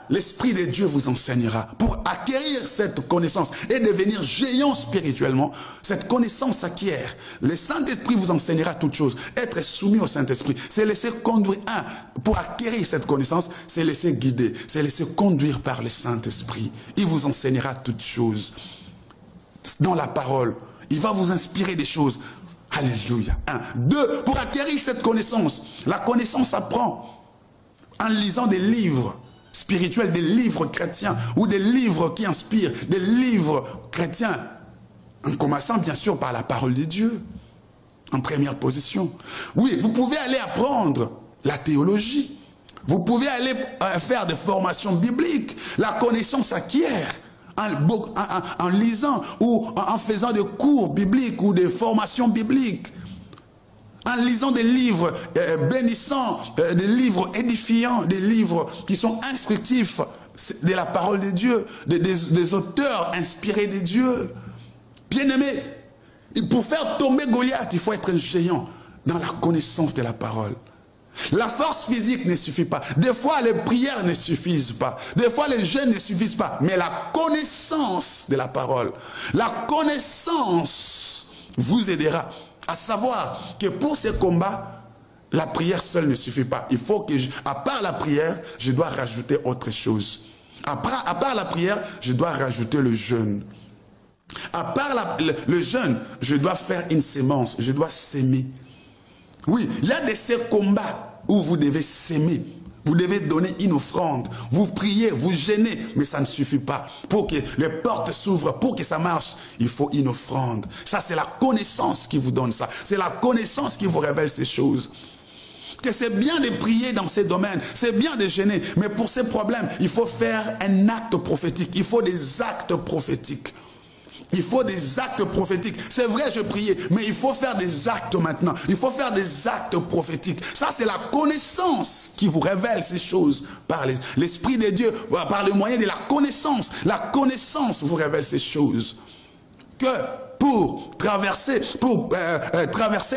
L'Esprit de Dieu vous enseignera. Pour acquérir cette connaissance et devenir géant spirituellement, cette connaissance s'acquiert. Le Saint-Esprit vous enseignera toutes choses. Être soumis au Saint-Esprit, c'est laisser conduire. Pour acquérir cette connaissance, c'est laisser guider, c'est laisser conduire par le Saint-Esprit. Il vous enseignera toutes choses. Dans la parole, il va vous inspirer des choses. Alléluia. 2, pour acquérir cette connaissance, la connaissance s'apprend en lisant des livres spirituels, des livres chrétiens ou des livres qui inspirent, des livres chrétiens, en commençant bien sûr par la parole de Dieu, en première position. Oui, vous pouvez aller apprendre la théologie, vous pouvez aller faire des formations bibliques, la connaissance s'acquiert en lisant ou en faisant des cours bibliques ou des formations bibliques. En lisant des livres bénissants, des livres édifiants, des livres qui sont instructifs de la parole de Dieu, des auteurs inspirés de Dieu. Bien-aimé, pour faire tomber Goliath, il faut être un géant dans la connaissance de la parole. La force physique ne suffit pas. Des fois, les prières ne suffisent pas. Des fois, les jeûnes ne suffisent pas. Mais la connaissance de la parole, la connaissance vous aidera à savoir que pour ces combats, la prière seule ne suffit pas. Il faut que, à part la prière, je dois rajouter autre chose. À part la prière, je dois rajouter le jeûne. À part le jeûne, je dois faire une sémence, je dois s'aimer. Oui, il y a de ces combats où vous devez s'aimer. Vous devez donner une offrande. Vous priez, vous jeûnez, mais ça ne suffit pas. Pour que les portes s'ouvrent, pour que ça marche, il faut une offrande. Ça, c'est la connaissance qui vous donne ça. C'est la connaissance qui vous révèle ces choses. Que c'est bien de prier dans ces domaines, c'est bien de jeûner, mais pour ces problèmes, il faut faire un acte prophétique. Il faut des actes prophétiques. Il faut des actes prophétiques. C'est vrai, je priais, mais il faut faire des actes maintenant. Il faut faire des actes prophétiques. Ça, c'est la connaissance qui vous révèle ces choses par l'Esprit de Dieu, par le moyen de la connaissance. La connaissance vous révèle ces choses. Que pour traverser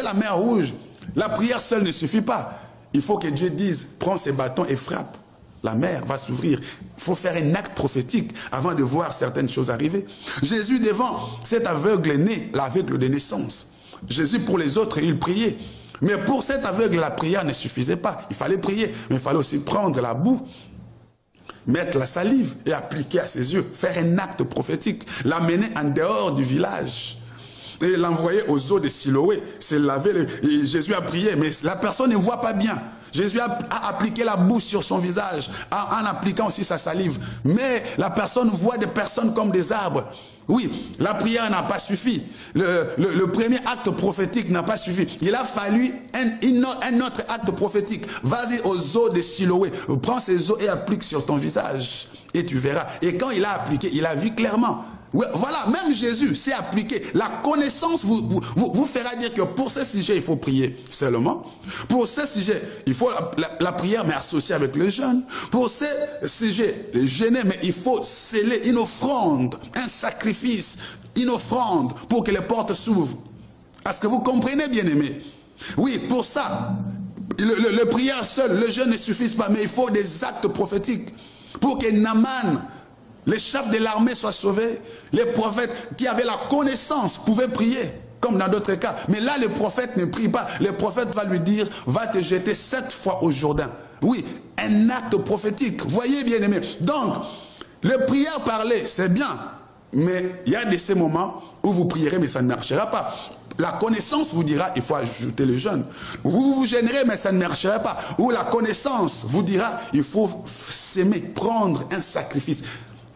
la mer Rouge, la prière seule ne suffit pas. Il faut que Dieu dise, prends ses bâtons et frappe. La mer va s'ouvrir. Il faut faire un acte prophétique avant de voir certaines choses arriver. Jésus devant cet aveugle né, l'aveugle de naissance. Jésus pour les autres, il priait. Mais pour cet aveugle, la prière ne suffisait pas. Il fallait prier, mais il fallait aussi prendre la boue, mettre la salive et appliquer à ses yeux. Faire un acte prophétique. L'amener en dehors du village. Et l'envoyer aux eaux de Siloé. C'est laver. Jésus a prié, mais la personne ne voit pas bien. Jésus a appliqué la boue sur son visage, en appliquant aussi sa salive. Mais la personne voit des personnes comme des arbres. Oui, la prière n'a pas suffi. Le premier acte prophétique n'a pas suffi. Il a fallu un autre acte prophétique. Vas-y aux eaux de Siloé. Prends ces eaux et applique sur ton visage. Et tu verras. Et quand il a appliqué, il a vu clairement. Voilà, même Jésus s'est appliqué. La connaissance vous fera dire que pour ce sujet, il faut prier seulement. Pour ce sujet, il faut la prière, mais associée avec le jeûne. Pour ce sujet, le jeûner, mais il faut sceller une offrande, un sacrifice, une offrande pour que les portes s'ouvrent. Est-ce que vous comprenez, bien-aimés? Oui, pour ça, le prière seul, le jeûne ne suffit pas, mais il faut des actes prophétiques pour que Naaman, les chefs de l'armée soient sauvés. Les prophètes qui avaient la connaissance pouvaient prier, comme dans d'autres cas. Mais là, le prophète ne prie pas. Le prophète va lui dire, va te jeter 7 fois au Jourdain. Oui, un acte prophétique. Voyez, bien-aimés. Donc, les prières parlées, c'est bien. Mais il y a de ces moments où vous prierez, mais ça ne marchera pas. La connaissance vous dira, il faut ajouter le jeûne. Vous vous gênerez, mais ça ne marchera pas. Ou la connaissance vous dira, il faut s'aimer, prendre un sacrifice.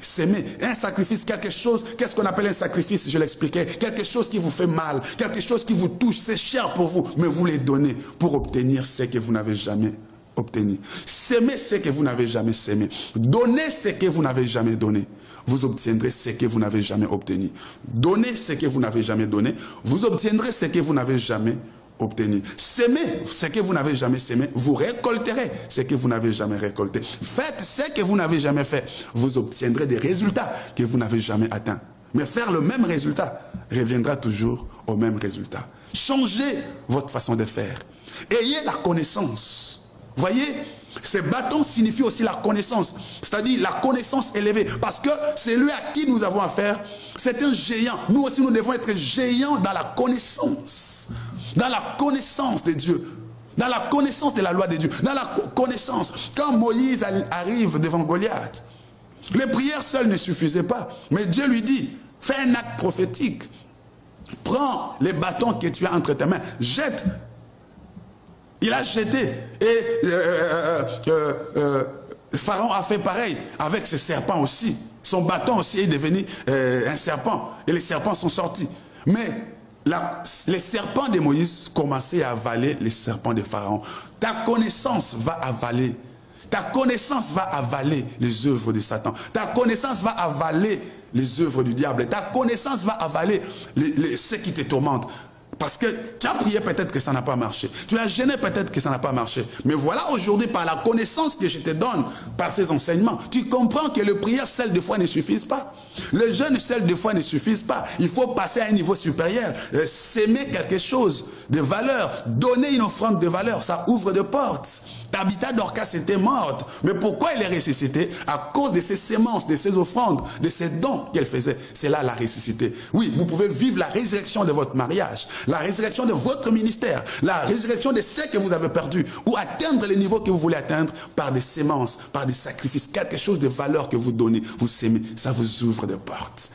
S'aimer, un sacrifice, quelque chose, qu'est-ce qu'on appelle un sacrifice? Je l'expliquais, quelque chose qui vous fait mal, quelque chose qui vous touche, c'est cher pour vous, mais vous les donnez pour obtenir ce que vous n'avez jamais obtenu. S'aimer ce que vous n'avez jamais s'aimé. Donnez ce que vous n'avez jamais donné. Vous obtiendrez ce que vous n'avez jamais obtenu. Donnez ce que vous n'avez jamais donné. Vous obtiendrez ce que vous n'avez jamais obtenir. Semez ce que vous n'avez jamais semé, vous récolterez ce que vous n'avez jamais récolté. Faites ce que vous n'avez jamais fait, vous obtiendrez des résultats que vous n'avez jamais atteints. Mais faire le même résultat reviendra toujours au même résultat. Changez votre façon de faire. Ayez la connaissance. Voyez, ces bâtons signifient aussi la connaissance, c'est-à-dire la connaissance élevée. Parce que celui à qui nous avons affaire, c'est un géant. Nous aussi, nous devons être géants dans la connaissance. Dans la connaissance de Dieu. Dans la connaissance de la loi de Dieu. Dans la connaissance. Quand Moïse arrive devant Goliath, les prières seules ne suffisaient pas. Mais Dieu lui dit, fais un acte prophétique. Prends les bâtons que tu as entre tes mains. Jette. Il a jeté. Et Pharaon a fait pareil avec ses serpents aussi. Son bâton aussi est devenu un serpent. Et les serpents sont sortis. Mais les serpents de Moïse commençaient à avaler les serpents de Pharaon. Ta connaissance va avaler. Ta connaissance va avaler les œuvres de Satan. Ta connaissance va avaler les œuvres du diable. Ta connaissance va avaler ce qui te tourmente. Parce que tu as prié, peut-être que ça n'a pas marché. Tu as gêné, peut-être que ça n'a pas marché. Mais voilà, aujourd'hui, par la connaissance que je te donne, par ces enseignements, tu comprends que les prières seules de foi ne suffisent pas. Les jeûnes seuls de foi ne suffisent pas. Il faut passer à un niveau supérieur. S'aimer quelque chose de valeur. Donner une offrande de valeur. Ça ouvre des portes. Tabitha Dorcas était morte. Mais pourquoi elle est ressuscitée? À cause de ses sémences, de ses offrandes, de ses dons qu'elle faisait. C'est là la ressuscité. Oui, vous pouvez vivre la résurrection de votre mariage, la résurrection de votre ministère, la résurrection de ce que vous avez perdu, ou atteindre les niveaux que vous voulez atteindre par des sémences, par des sacrifices, quelque chose de valeur que vous donnez, vous sémez. Ça vous ouvre des portes.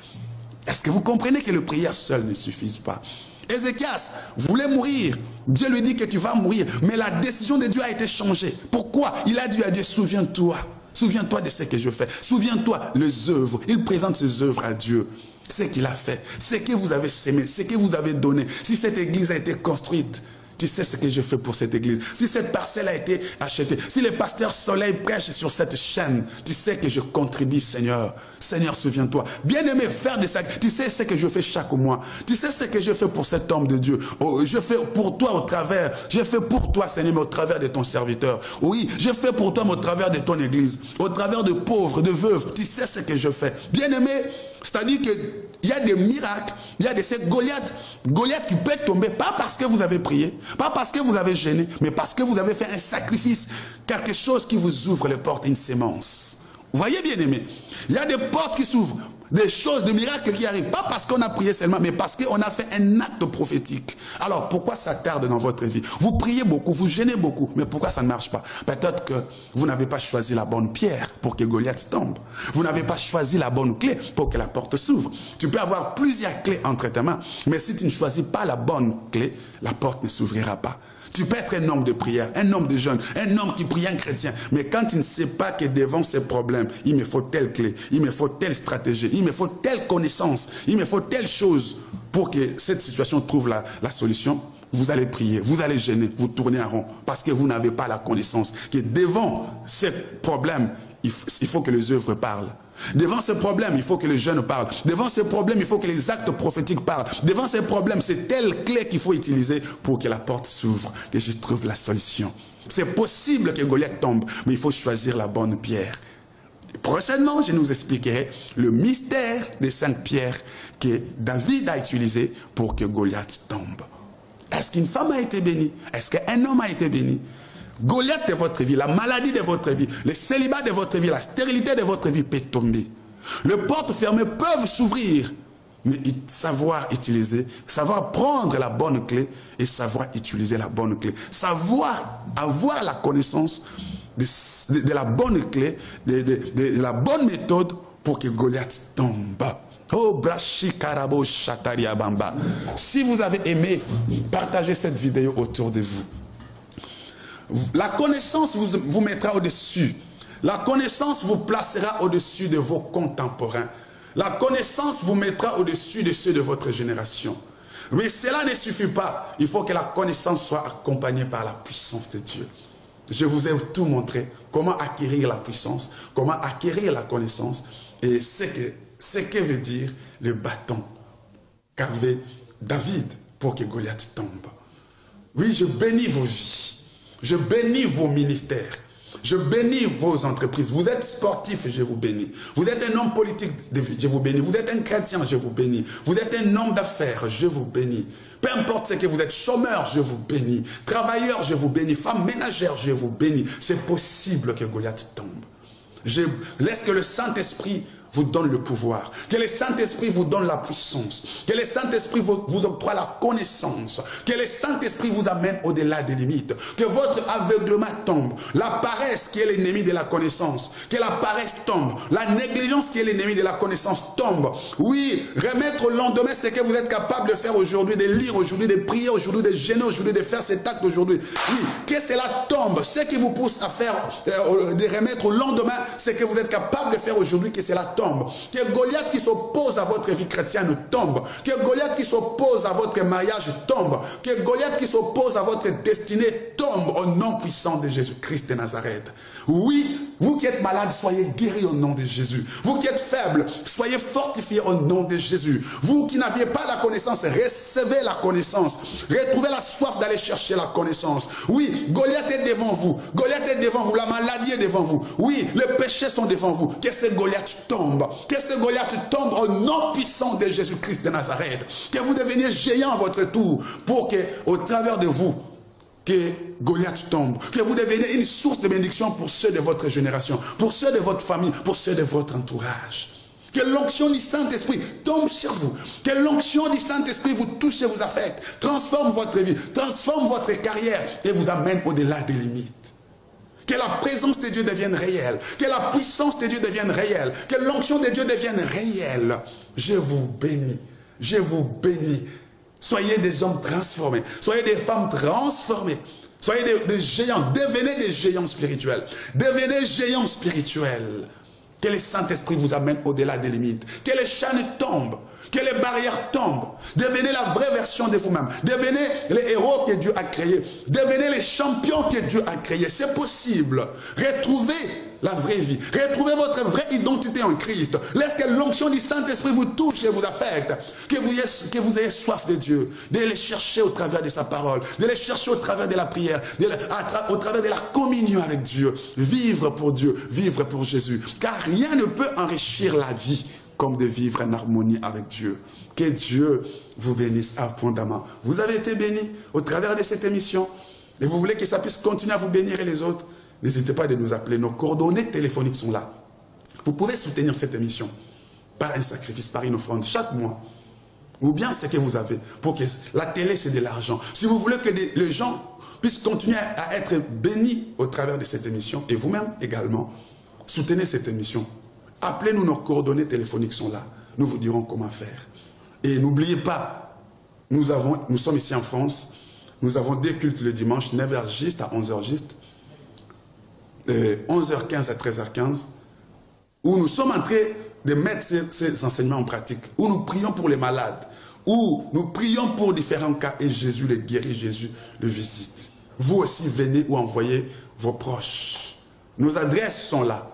Est-ce que vous comprenez que les prières seules ne suffisent pas? Ézéchias voulait mourir. Dieu lui dit que tu vas mourir. Mais la décision de Dieu a été changée. Pourquoi? Il a dit à Dieu, souviens-toi. Souviens-toi de ce que je fais. Souviens-toi les œuvres. Il présente ses œuvres à Dieu. Ce qu'il a fait. Ce que vous avez sémé. Ce que vous avez donné. Si cette église a été construite, tu sais ce que je fais pour cette église. Si cette parcelle a été achetée, si le pasteur Soleil prêche sur cette chaîne, tu sais que je contribue, Seigneur. Seigneur, souviens-toi. Bien-aimé, faire des sacrifices. Tu sais ce que je fais chaque mois. Tu sais ce que je fais pour cet homme de Dieu. Oh, je fais pour toi au travers. Je fais pour toi, Seigneur, mais au travers de ton serviteur. Oui, je fais pour toi, mais au travers de ton église. Au travers de pauvres, de veuves. Tu sais ce que je fais. Bien-aimé, c'est-à-dire qu'il y a des miracles, il y a ces Goliath qui peut tomber, pas parce que vous avez prié, pas parce que vous avez gêné, mais parce que vous avez fait un sacrifice, quelque chose qui vous ouvre les portes, une sémence. Vous voyez, bien aimé, il y a des portes qui s'ouvrent, des choses, des miracles qui arrivent, pas parce qu'on a prié seulement, mais parce qu'on a fait un acte prophétique. Alors, pourquoi ça tarde dans votre vie? Vous priez beaucoup, vous gênez beaucoup, mais pourquoi ça ne marche pas? Peut-être que vous n'avez pas choisi la bonne pierre pour que Goliath tombe. Vous n'avez pas choisi la bonne clé pour que la porte s'ouvre. Tu peux avoir plusieurs clés entre tes mains, mais si tu ne choisis pas la bonne clé, la porte ne s'ouvrira pas. Tu peux être un homme de prière, un homme de jeûne, un homme qui prie, un chrétien. Mais quand tu ne sais pas que devant ces problèmes, il me faut telle clé, il me faut telle stratégie, il me faut telle connaissance, il me faut telle chose pour que cette situation trouve la solution, vous allez prier, vous allez gêner, vous tournez en rond. Parce que vous n'avez pas la connaissance que devant ces problèmes, il faut que les œuvres parlent. Devant ces problèmes, il faut que les jeunes parlent. Devant ces problèmes, il faut que les actes prophétiques parlent. Devant ces problèmes, c'est telle clé qu'il faut utiliser pour que la porte s'ouvre, que je trouve la solution. C'est possible que Goliath tombe, mais il faut choisir la bonne pierre. Prochainement, je nous expliquerai le mystère des 5 pierres que David a utilisé pour que Goliath tombe. Est-ce qu'une femme a été bénie? Est-ce qu'un homme a été béni? Goliath de votre vie, la maladie de votre vie, le célibat de votre vie, la stérilité de votre vie peut tomber. Les portes fermées peuvent s'ouvrir, mais savoir utiliser, savoir prendre la bonne clé et savoir utiliser la bonne clé. Savoir avoir la connaissance de la bonne clé, de la bonne méthode pour que Goliath tombe. Oh, Brashi Karabo Shataria Bamba. Si vous avez aimé, partagez cette vidéo autour de vous. La connaissance vous mettra au-dessus. La connaissance vous placera au-dessus de vos contemporains. La connaissance vous mettra au-dessus de ceux de votre génération. Mais cela ne suffit pas. Il faut que la connaissance soit accompagnée par la puissance de Dieu. Je vous ai tout montré comment acquérir la puissance, comment acquérir la connaissance et ce que veut dire le bâton qu'avait David pour que Goliath tombe. Oui, je bénis vos vies. Je bénis vos ministères. Je bénis vos entreprises. Vous êtes sportif, je vous bénis. Vous êtes un homme politique, je vous bénis. Vous êtes un chrétien, je vous bénis. Vous êtes un homme d'affaires, je vous bénis. Peu importe ce que vous êtes, chômeur, je vous bénis. Travailleur, je vous bénis. Femme ménagère, je vous bénis. C'est possible que Goliath tombe. Je laisse que le Saint-Esprit vous donne le pouvoir, que le Saint-Esprit vous donne la puissance, que le Saint-Esprit vous octroie la connaissance, que le Saint-Esprit vous amène au-delà des limites, que votre aveuglement tombe, la paresse qui est l'ennemi de la connaissance, que la paresse tombe, la négligence qui est l'ennemi de la connaissance tombe. Oui, remettre au lendemain ce que vous êtes capable de faire aujourd'hui, de lire aujourd'hui, de prier aujourd'hui, de gêner aujourd'hui, de faire cet acte aujourd'hui. Oui, que cela tombe, ce qui vous pousse à faire, de remettre au lendemain ce que vous êtes capable de faire aujourd'hui, que cela tombe. Que Goliath qui s'oppose à votre vie chrétienne tombe. Que Goliath qui s'oppose à votre mariage tombe. Que Goliath qui s'oppose à votre destinée tombe au nom puissant de Jésus-Christ de Nazareth. Oui, vous qui êtes malade, soyez guéris au nom de Jésus. Vous qui êtes faible, soyez fortifiés au nom de Jésus. Vous qui n'aviez pas la connaissance, recevez la connaissance. Retrouvez la soif d'aller chercher la connaissance. Oui, Goliath est devant vous. Goliath est devant vous. La maladie est devant vous. Oui, les péchés sont devant vous. Que ce Goliath tombe. Que ce Goliath tombe au nom puissant de Jésus-Christ de Nazareth. Que vous deveniez géant à votre tour pour que, au travers de vous, que Goliath tombe. Que vous deveniez une source de bénédiction pour ceux de votre génération, pour ceux de votre famille, pour ceux de votre entourage. Que l'onction du Saint-Esprit tombe sur vous. Que l'onction du Saint-Esprit vous touche et vous affecte. Transforme votre vie, transforme votre carrière et vous amène au-delà des limites. Que la présence de Dieu devienne réelle. Que la puissance de Dieu devienne réelle. Que l'onction de Dieu devienne réelle. Je vous bénis. Je vous bénis. Soyez des hommes transformés. Soyez des femmes transformées. Soyez des géants. Devenez des géants spirituels. Devenez géants spirituels. Que le Saint-Esprit vous amène au-delà des limites. Que les chaînes tombent. Que les barrières tombent. Devenez la vraie version de vous-même. Devenez les héros que Dieu a créés. Devenez les champions que Dieu a créés. C'est possible. Retrouvez la vraie vie. Retrouvez votre vraie identité en Christ. Laissez que l'onction du Saint-Esprit vous touche et vous affecte. Que vous ayez soif de Dieu. De les chercher au travers de sa parole. De les chercher au travers de la prière. Au travers de la communion avec Dieu. Vivre pour Dieu. Vivre pour Jésus. Car rien ne peut enrichir la vie comme de vivre en harmonie avec Dieu. Que Dieu vous bénisse abondamment. Vous avez été bénis au travers de cette émission et vous voulez que ça puisse continuer à vous bénir et les autres. N'hésitez pas à nous appeler. Nos coordonnées téléphoniques sont là. Vous pouvez soutenir cette émission par un sacrifice, par une offrande chaque mois. Ou bien ce que vous avez. Pour que la télé, c'est de l'argent. Si vous voulez que les gens puissent continuer à être bénis au travers de cette émission et vous-même également, soutenez cette émission. Appelez-nous, nos coordonnées téléphoniques sont là. Nous vous dirons comment faire. Et n'oubliez pas, nous sommes ici en France. Nous avons des cultes le dimanche, 9h juste à 11h juste. 11h15 à 13h15. Où nous sommes en train de mettre ces enseignements en pratique. Où nous prions pour les malades. Où nous prions pour différents cas. Et Jésus les guérit, Jésus le visite. Vous aussi, venez ou envoyez vos proches. Nos adresses sont là.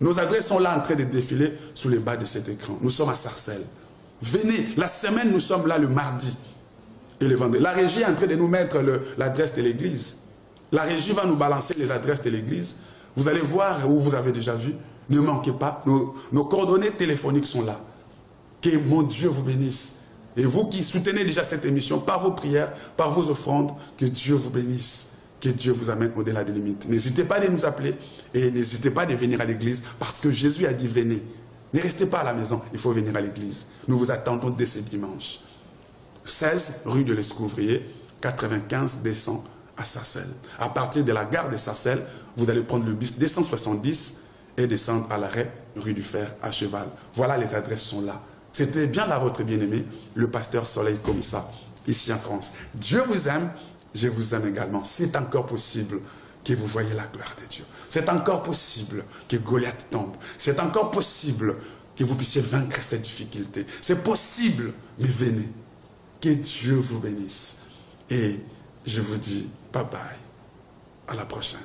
Nos adresses sont là en train de défiler sous les bas de cet écran. Nous sommes à Sarcelles. Venez, la semaine nous sommes là le mardi et le vendredi. La régie est en train de nous mettre l'adresse de l'église. La régie va nous balancer les adresses de l'église. Vous allez voir où vous avez déjà vu. Ne manquez pas, nos coordonnées téléphoniques sont là. Que mon Dieu vous bénisse. Et vous qui soutenez déjà cette émission par vos prières, par vos offrandes, que Dieu vous bénisse. Que Dieu vous amène au-delà des limites. N'hésitez pas à nous appeler et n'hésitez pas à venir à l'église parce que Jésus a dit venez. Ne restez pas à la maison, il faut venir à l'église. Nous vous attendons dès ce dimanche. 16 rue de l'Escouvrier, 95 descend à Sarcelles. À partir de la gare de Sarcelles, vous allez prendre le bus 270 et descendre à l'arrêt rue du Fer à Cheval. Voilà, les adresses sont là. C'était bien là votre bien-aimé, le pasteur Soleil Komissa, ici en France. Dieu vous aime. Je vous aime également. C'est encore possible que vous voyez la gloire de Dieu. C'est encore possible que Goliath tombe. C'est encore possible que vous puissiez vaincre cette difficulté. C'est possible, mais venez. Que Dieu vous bénisse. Et je vous dis bye bye. À la prochaine.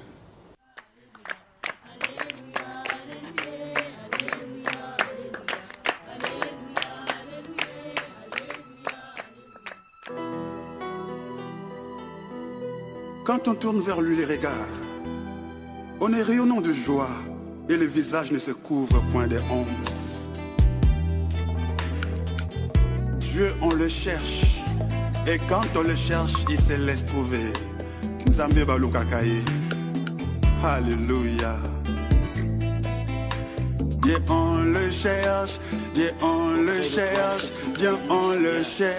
Quand on tourne vers lui les regards, on est rayonnant de joie et le visage ne se couvre point de honte. Dieu, on le cherche, et quand on le cherche, il se laisse trouver. Nzambe baluka kaye. Alléluia. Dieu, on le cherche, Dieu, on le cherche, Dieu, on le cherche.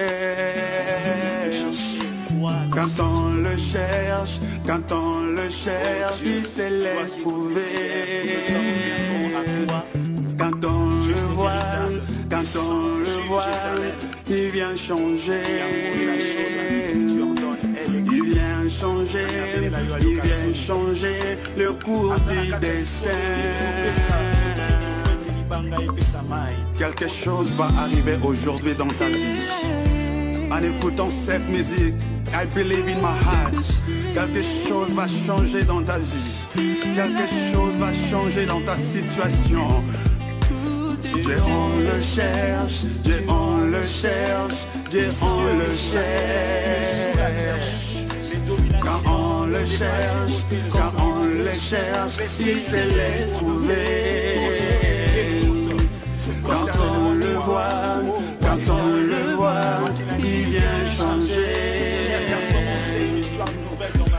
Quand on le cherche, quand on le cherche, il se laisse trouver. Quand on le voit, quand on le voit, il vient changer. Il vient changer, il vient changer le cours du destin. Quelque chose va arriver aujourd'hui dans ta vie. En écoutant cette musique, I believe in my heart. Quelque chose va changer dans ta vie. Quelque chose va changer dans ta situation. Dieu, on le cherche, Dieu, on le cherche, Dieu, on le cherche. Quand on le cherche, quand on le cherche, il se laisse trouver. Quand on le voit, quand on le voit, il vient changer.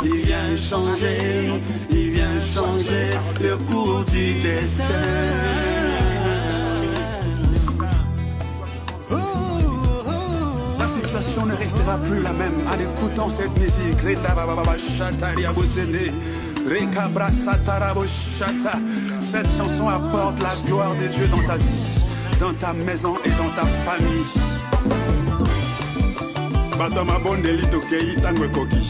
Il vient changer, il vient changer le cours du destin. La situation ne restera plus la même en écoutant cette musique. Cette chanson apporte la gloire de Dieu dans ta vie, dans ta maison et dans ta famille. Batama bondeli tokei tanwe koki.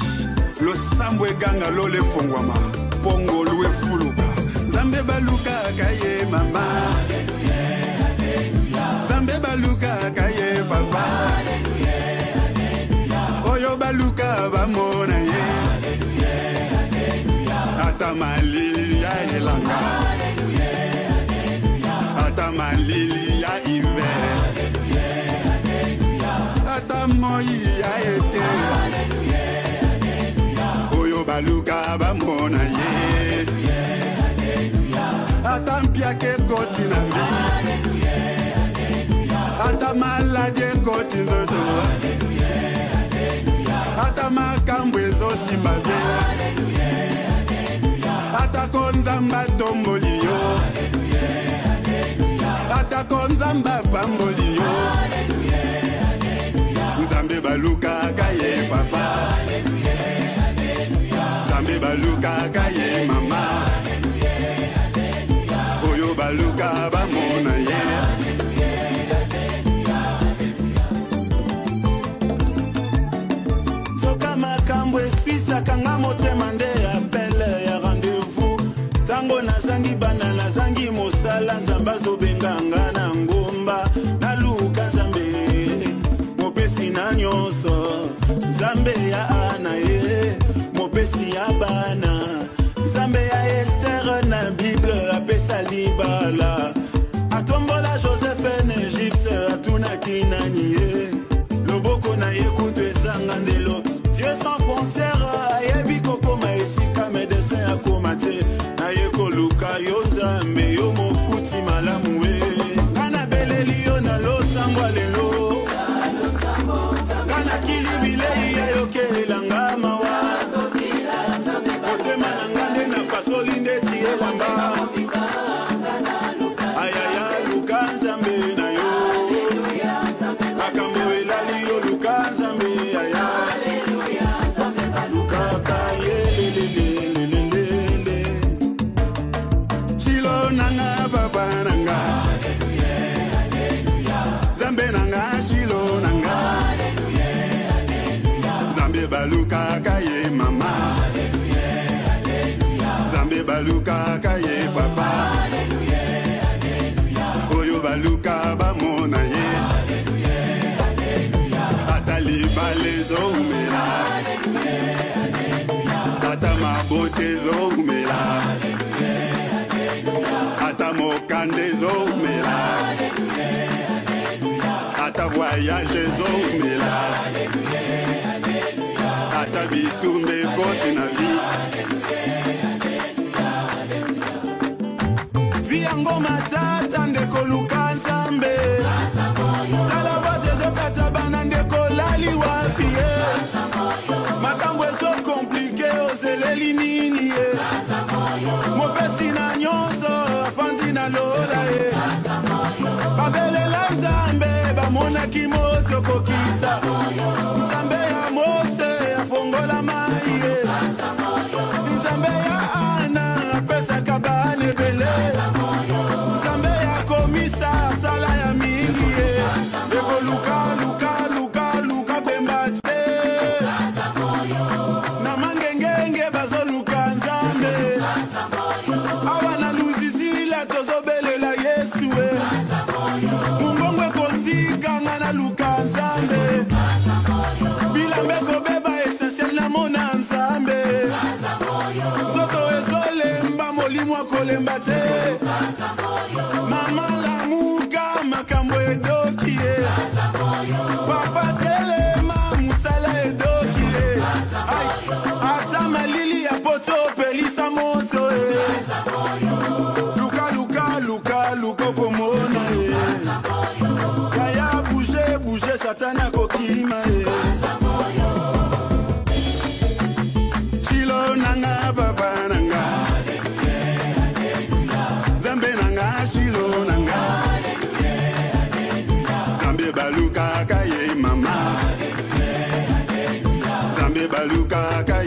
Lo sambwe ganga lo le fongwama. Pongo lue fuluka. Zambe baluka kaye mama. Zambe baluka kaye papa. Oyo baluka bamona ye. Ata malili ya elanga. Ata malili ya hiver. Ata moi ya été. Oyo baluka bamona ye. Ata mpiake koti na mbi. Ata malade koti nzoto. Ata makambwe zosimba be. Ata konzamba tomboli yo. Ata konzamba pamboli yo. Nzambe baluka kaye papa. Nzambe baluka kaye mama. Oyo baluka bamona ye. Soka makambo eswisa kanga motema nde appel ya rendez-vous. Tango nazangi bana nazangi mosala nzamba zobenganga na ngomba. Naluka nzambe mopesi na nyonso. Nzambe ya ana ye mopesi ya bana. Nzambe ya Esther na Bible apesa libala. Atombola Joseph en Égypte atunaki nani ye. Loboko na ye kutu ezanga ndelo. Dieu sans frontières ayebi kokoma esika médecin akoma te. Na ye koluka yo nzambe yo mofuti malamu we. Kana beleli yo na losangwa lelo. Kana kilibile ya yoke elanga mawa. Otema nanga nde na pasoli nde ti elamba. Ayaya luka nzambe na yo. Makambo elali yo luka nzambe aya. Luka kaye lelelelelele. Chilo nanga baba nanga. Nzambe nanga chilo nanga. Nzambe baluka kaye mama. Nzambe baluka kaye papa. Oyo baluka bamona ye. Ata libale zoumela. Ata mabote zoumela. Ata mokande zoumela. Ata voyage zoumela. Ata bitumbe koti na tango matata ndeko luka nzambe tala bote zokata bana ndeko lali wapi makambo ezo komplike ozeleli nini mopesi na nyonso afandi na lola babelela nzambe bamonaki moto kokisa nzambe ya Mose afongola mai nzambe ya Ana apesaka bana ebele nzambe ya komisa sala ya mingi ekoluka kwemba te na mangengenge bazoluka nzambe awa na luzizila tozobelela Yesu mungongo ekozikanga na luka nzambe bilambe kobeba essentiel na mona nzambe nzoto ezolemba molimo akolemba te mama lamuka makambo edoki papa telema musala edoki ata malili ya poto pelisa moto luka komona kaya bouge satana kokima chilo nanga papa nanga zambe nanga chilo nanga zambe baluka kaye mama zambe baluka kaye